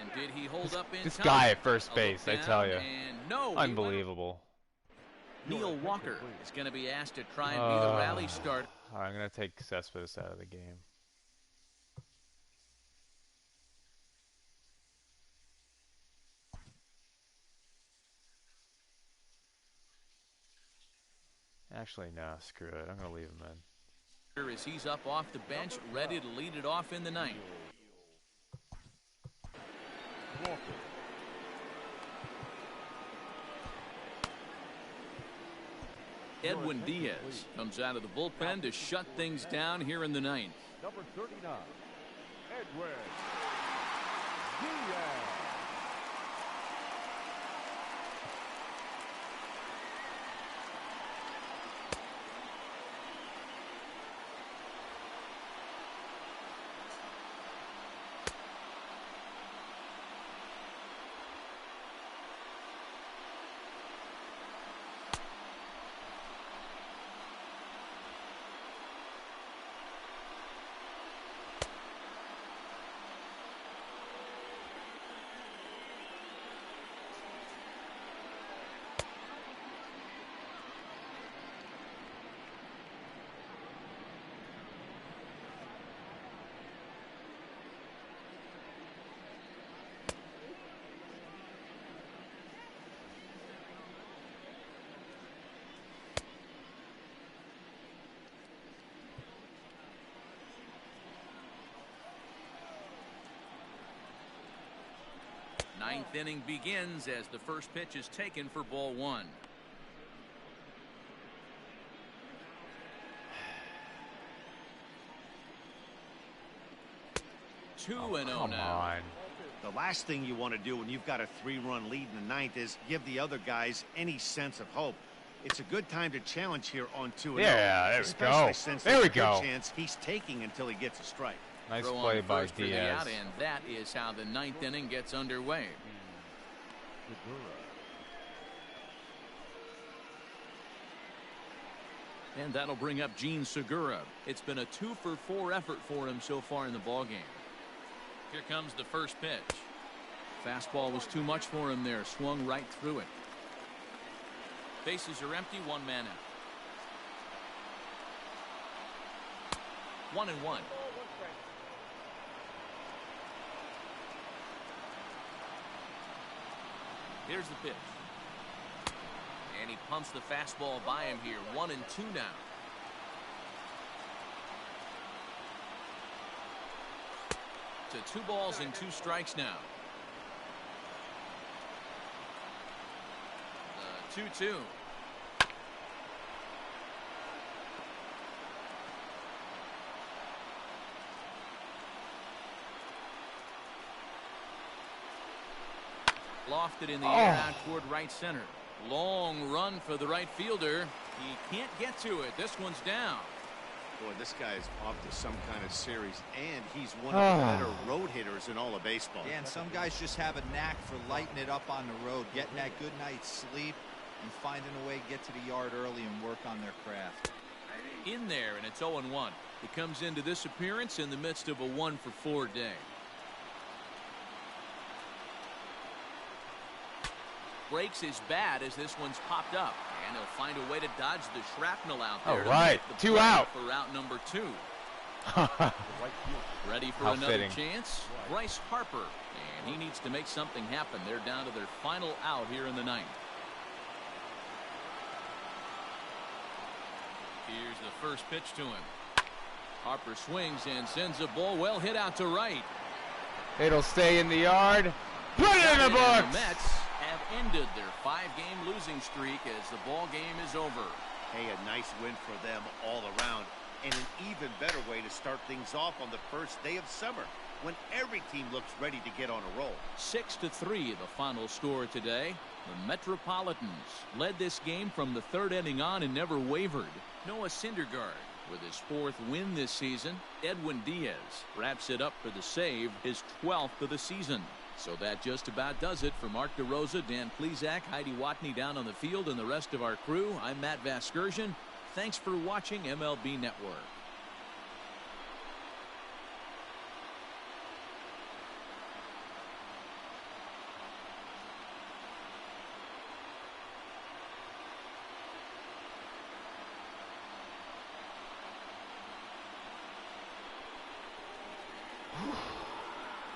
F: And did he hold up in
A: This
F: time?
A: guy at first base, I tell you.
F: And no,
A: Unbelievable.
F: Neil Walker is going to be asked to try and be the rally start.
A: All right, I'm going to take Cespedes out of the game. Actually, no, screw it. I'm going to leave him in.
F: As he's up off the bench, ready to lead it off in the ninth. Edwin Diaz comes out of the bullpen to shut things down here in the ninth.
D: Number 39, Edwin Diaz.
F: Ninth inning begins as the first pitch is taken for ball 1. Two and oh now.
C: The last thing you want to do when you've got a 3-run lead in the ninth is give the other guys any sense of hope. It's a good time to challenge here on 2-0.
A: Yeah, there we go.
C: Since
A: there we
C: there's a
A: go.
C: good chance he's taking until he gets a strike.
A: Nice
F: Throw
A: play
F: on
A: by
F: first for the
A: Diaz.
F: out, and that is how the ninth inning gets underway. And that'll bring up Gene Segura. It's been a 2-for-4 effort for him so far in the ballgame. Here comes the first pitch. Fastball was too much for him there. Swung right through it. Bases are empty. 1 man out. 1-1. Here's the pitch. And he pumps the fastball by him here. 1-2 now. To 2 balls and 2 strikes now. The 2-2. Lofted in the air out toward right center. Long run for the right fielder. He can't get to it. This one's down.
C: Boy, this guy is off to some kind of series, and he's one of the better road hitters in all of baseball.
E: Yeah, and some guys just have a knack for lighting it up on the road, getting that good night's sleep, and finding a way to get to the yard early and work on their craft.
F: In there, and it's 0-1. He comes into this appearance in the midst of a 1-for-4 day. breaks his bat as this one's popped up. And he'll find a way to dodge the shrapnel out there.
A: All right,
F: the
A: 2 out.
F: For route number 2. Ready for
A: How
F: another
A: fitting.
F: chance? Bryce Harper. And he needs to make something happen. They're down to their final out here in the 9th. Here's the first pitch to him. Harper swings and sends a ball well hit out to right.
A: It'll stay in the yard. Put it in the books.
F: The Mets have ended their 5-game losing streak as the ball game is over.
C: Hey, a nice win for them all around, and an even better way to start things off on the first day of summer, when every team looks ready to get on a roll.
F: 6-3 the final score today. The Metropolitans led this game from the 3rd inning on and never wavered. Noah Syndergaard with his 4th win this season. Edwin Diaz wraps it up for the save, his 12th of the season. So that just about does it for Mark DeRosa, Dan Plesac, Heidi Watney down on the field, and the rest of our crew. I'm Matt Vasgersian. Thanks for watching MLB Network.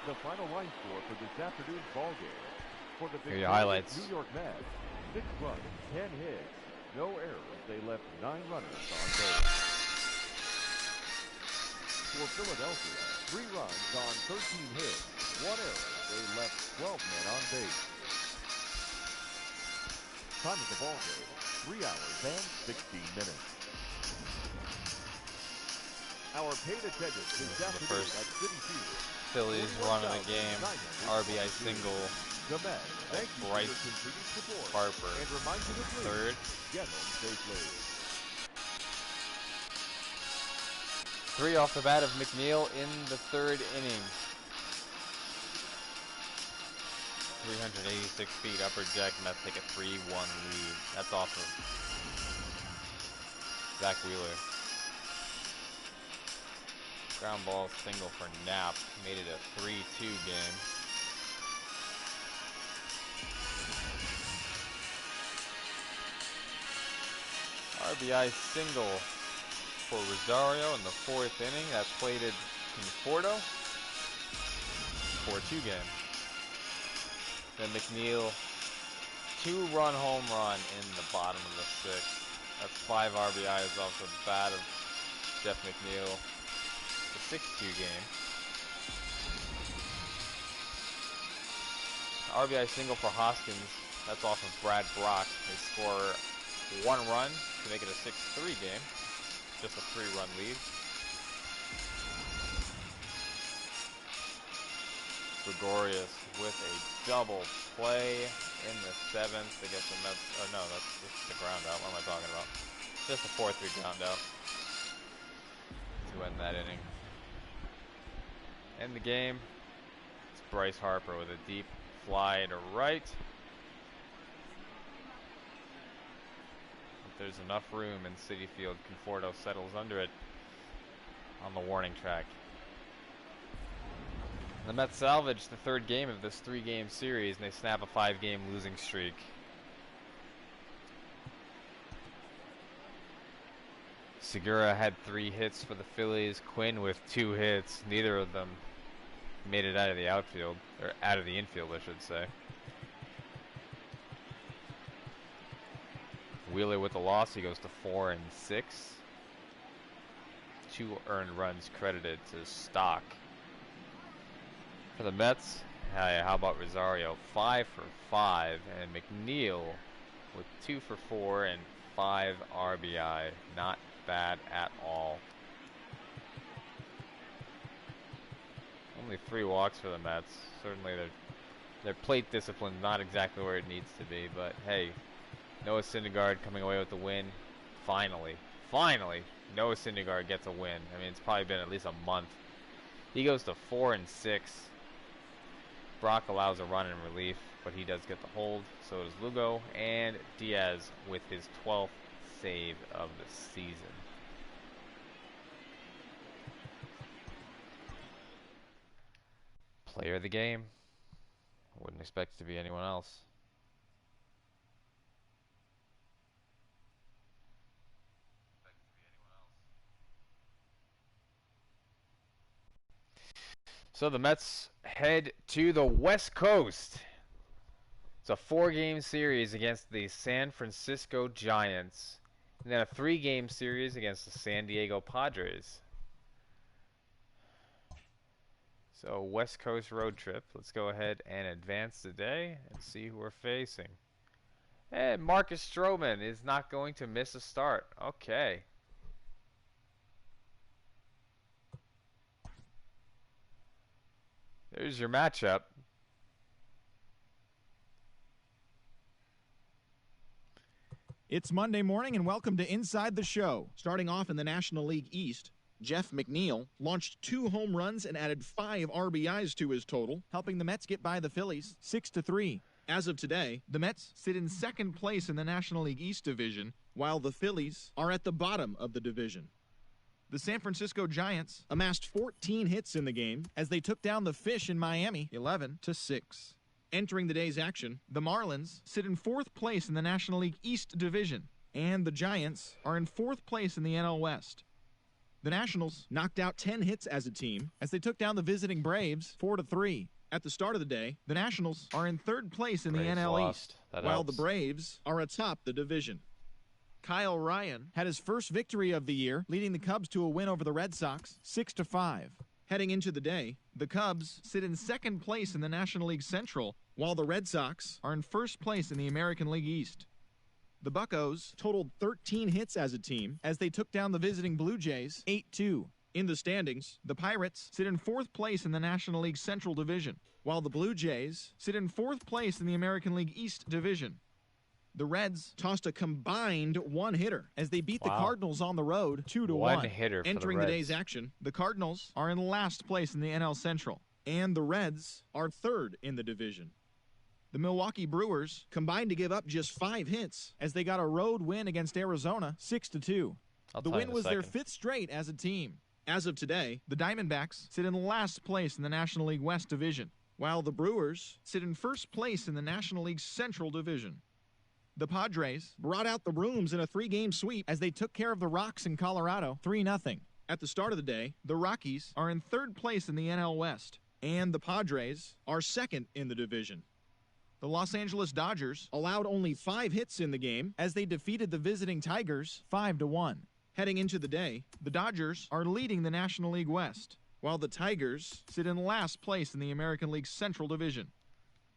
D: The final line score for this afternoon's ball game. For the
A: Here are your highlights.
D: New York Mets, 6 runs, 10 hits, no errors. They left 9 runners on base. For Philadelphia, 3 runs on 13 hits, 1 error. They left 12 men on base. Time of the ball game, 3 hours and 16 minutes. Our paid attendance this afternoon at Citi Field.
A: Phillies run of the game. RBI single.
D: The Mets, thank you for your
A: Bryce
D: continued support.
A: Harper,
D: And remind you to please
A: 3rd.
D: get home safely.
A: 3 off the bat of McNeil in the 3rd inning. 386 feet, upper deck. Mets take a 3-1 lead. That's awesome. Zach Wheeler. Ground ball single for Knapp. Made it a 3-2 game. RBI single for Rosario in the 4th inning. That plated Conforto. 4-2 game. Then McNeil, 2-run home run in the bottom of the 6th. That's 5 RBIs off the bat of Jeff McNeil. The 6-2 game. RBI single for Hoskins. That's off of Brad Brock. They score 1 run to make it a 6-3 game. Just a 3-run lead. Gregorius with a double play in the 7th against the Mets. Oh no, that's just the ground out. What am I talking about? Just a 4-3 ground out to end that inning. End the game. It's Bryce Harper with a deep fly to right. If there's enough room in Citi Field, Conforto settles under it on the warning track. The Mets salvage the 3rd game of this 3-game series, and they snap a 5-game losing streak. Segura had 3 hits for the Phillies. Quinn with 2 hits. Neither of them made it out of the outfield, or out of the infield, I should say. Wheeler with the loss. He goes to 4-6. 2 earned runs credited to Stock. For the Mets, how about Rosario? 5 for 5, and McNeil with 2 for 4 and 5 RBI. Not bad at all. Only 3 walks for the Mets. Certainly their plate discipline not exactly where it needs to be, but hey, Noah Syndergaard coming away with the win. Finally, Noah Syndergaard gets a win. I mean, it's probably been at least a month. He goes to 4-6. Brock allows a run in relief, but he does get the hold. So does Lugo, and Diaz with his 12th save of the season. Player of the game. Wouldn't expect it to be anyone else. So the Mets head to the West Coast. It's a 4-game series against the San Francisco Giants, and then a 3-game series against the San Diego Padres. So West Coast road trip. Let's go ahead and advance today and see who we're facing. And Marcus Stroman is not going to miss a start. Okay. There's your matchup.
H: It's Monday morning and welcome to Inside the Show. Starting off in the National League East, Jeff McNeil launched 2 home runs and added 5 RBIs to his total, helping the Mets get by the Phillies 6-3. As of today, the Mets sit in second place in the National League East division, while the Phillies are at the bottom of the division. The San Francisco Giants amassed 14 hits in the game as they took down the Fish in Miami 11-6. Entering the day's action, the Marlins sit in 4th place in the National League East division, and the Giants are in 4th place in the NL West. The Nationals knocked out 10 hits as a team as they took down the visiting Braves 4-3. At the start of the day, the Nationals are in 3rd place in the NL East, while the Braves are atop the division. Kyle Ryan had his first victory of the year, leading the Cubs to a win over the Red Sox 6-5. Heading into the day, the Cubs sit in 2nd place in the National League Central, while the Red Sox are in 1st place in the American League East. The Buccos totaled 13 hits as a team as they took down the visiting Blue Jays 8-2. In the standings, the Pirates sit in 4th place in the National League Central Division, while the Blue Jays sit in 4th place in the American League East Division. The Reds tossed a combined 1-hitter as they beat the Cardinals on the road 2-1.
A: 1-hitter for
H: Entering
A: the
H: the
A: Reds.
H: day's action, the Cardinals are in last place in the NL Central, and the Reds are 3rd in the division. The Milwaukee Brewers combined to give up just 5 hits as they got a road win against Arizona 6-2. The win was their 5th straight as a team. As of today, the Diamondbacks sit in last place in the National League West Division, while the Brewers sit in 1st place in the National League Central Division. The Padres brought out the brooms in a 3-game sweep as they took care of the Rocks in Colorado 3-0. At the start of the day, the Rockies are in 3rd place in the NL West, and the Padres are 2nd in the division. The Los Angeles Dodgers allowed only 5 hits in the game as they defeated the visiting Tigers 5-1. Heading into the day, the Dodgers are leading the National League West, while the Tigers sit in last place in the American League Central Division.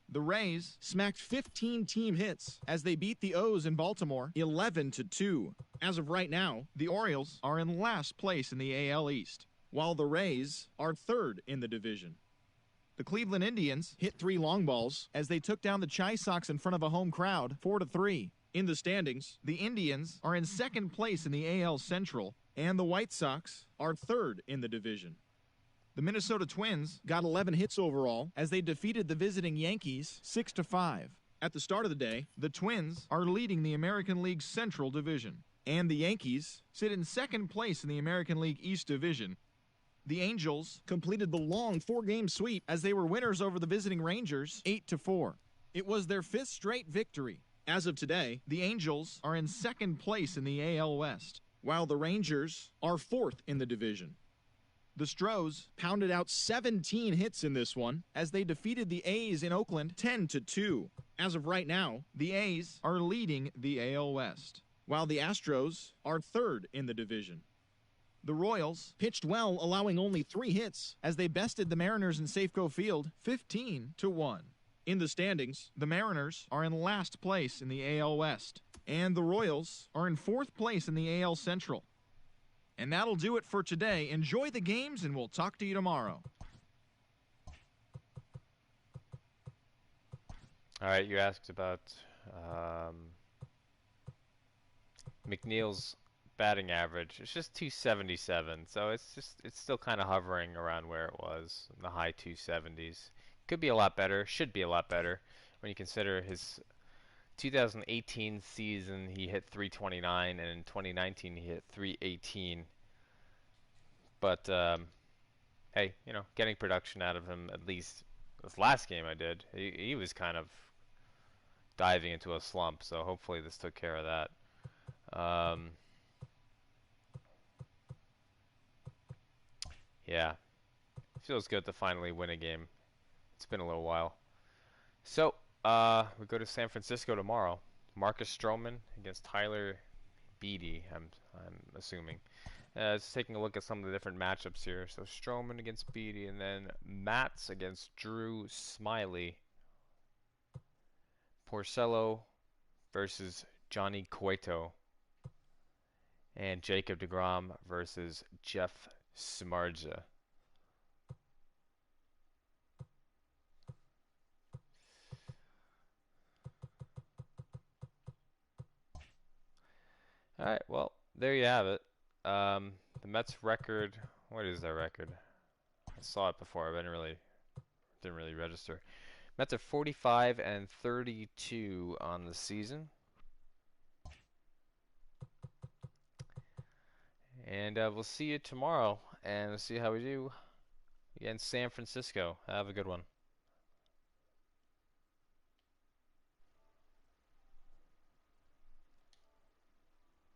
H: The Rays smacked 15 team hits as they beat the O's in Baltimore 11-2. As of right now, the Orioles are in last place in the AL East, while the Rays are 3rd in the division. The Cleveland Indians hit 3 long balls as they took down the Chi Sox in front of a home crowd 4-3. In the standings, the Indians are in 2nd place in the AL Central, and the White Sox are 3rd in the division. The Minnesota Twins got 11 hits overall as they defeated the visiting Yankees 6-5. At the start of the day, the Twins are leading the American League Central Division, and the Yankees sit in 2nd place in the American League East Division. The Angels completed the long 4-game sweep as they were winners over the visiting Rangers 8-4. It was their 5th straight victory. As of today, the Angels are in 2nd place in the AL West, while the Rangers are 4th in the division. The Stros pounded out 17 hits in this one as they defeated the A's in Oakland 10-2. As of right now, the A's are leading the AL West, while the Astros are 3rd in the division. The Royals pitched well, allowing only 3 hits as they bested the Mariners in Safeco Field 15-1. In the standings, the Mariners are in last place in the AL West, and the Royals are in 4th place in the AL Central. And that'll do it for today. Enjoy the games, and we'll talk to you tomorrow.
A: All right, you asked about McNeil's batting average. It's just 277, so it's still kind of hovering around where it was in the high 270s. Could be a lot better. Should be a lot better when you consider his 2018 season he hit 329, and in 2019 he hit 318. But hey, you know, getting production out of him, at least this last game I did, he was kind of diving into a slump, so hopefully this took care of that. Yeah, Feels good to finally win a game. It's been a little while. So, we go to San Francisco tomorrow. Marcus Stroman against Tyler Beede, I'm assuming. Just taking a look at some of the different matchups here. So Stroman against Beede, and then Matz against Drew Smiley. Porcello versus Johnny Cueto. And Jacob deGrom versus Jeff Samardzija. All right, well, there you have it. The Mets record, what is their record? I saw it before, but didn't really register. Mets are 45 and 32 on the season. And we'll see you tomorrow, and we'll see how we do against San Francisco. Have a good one.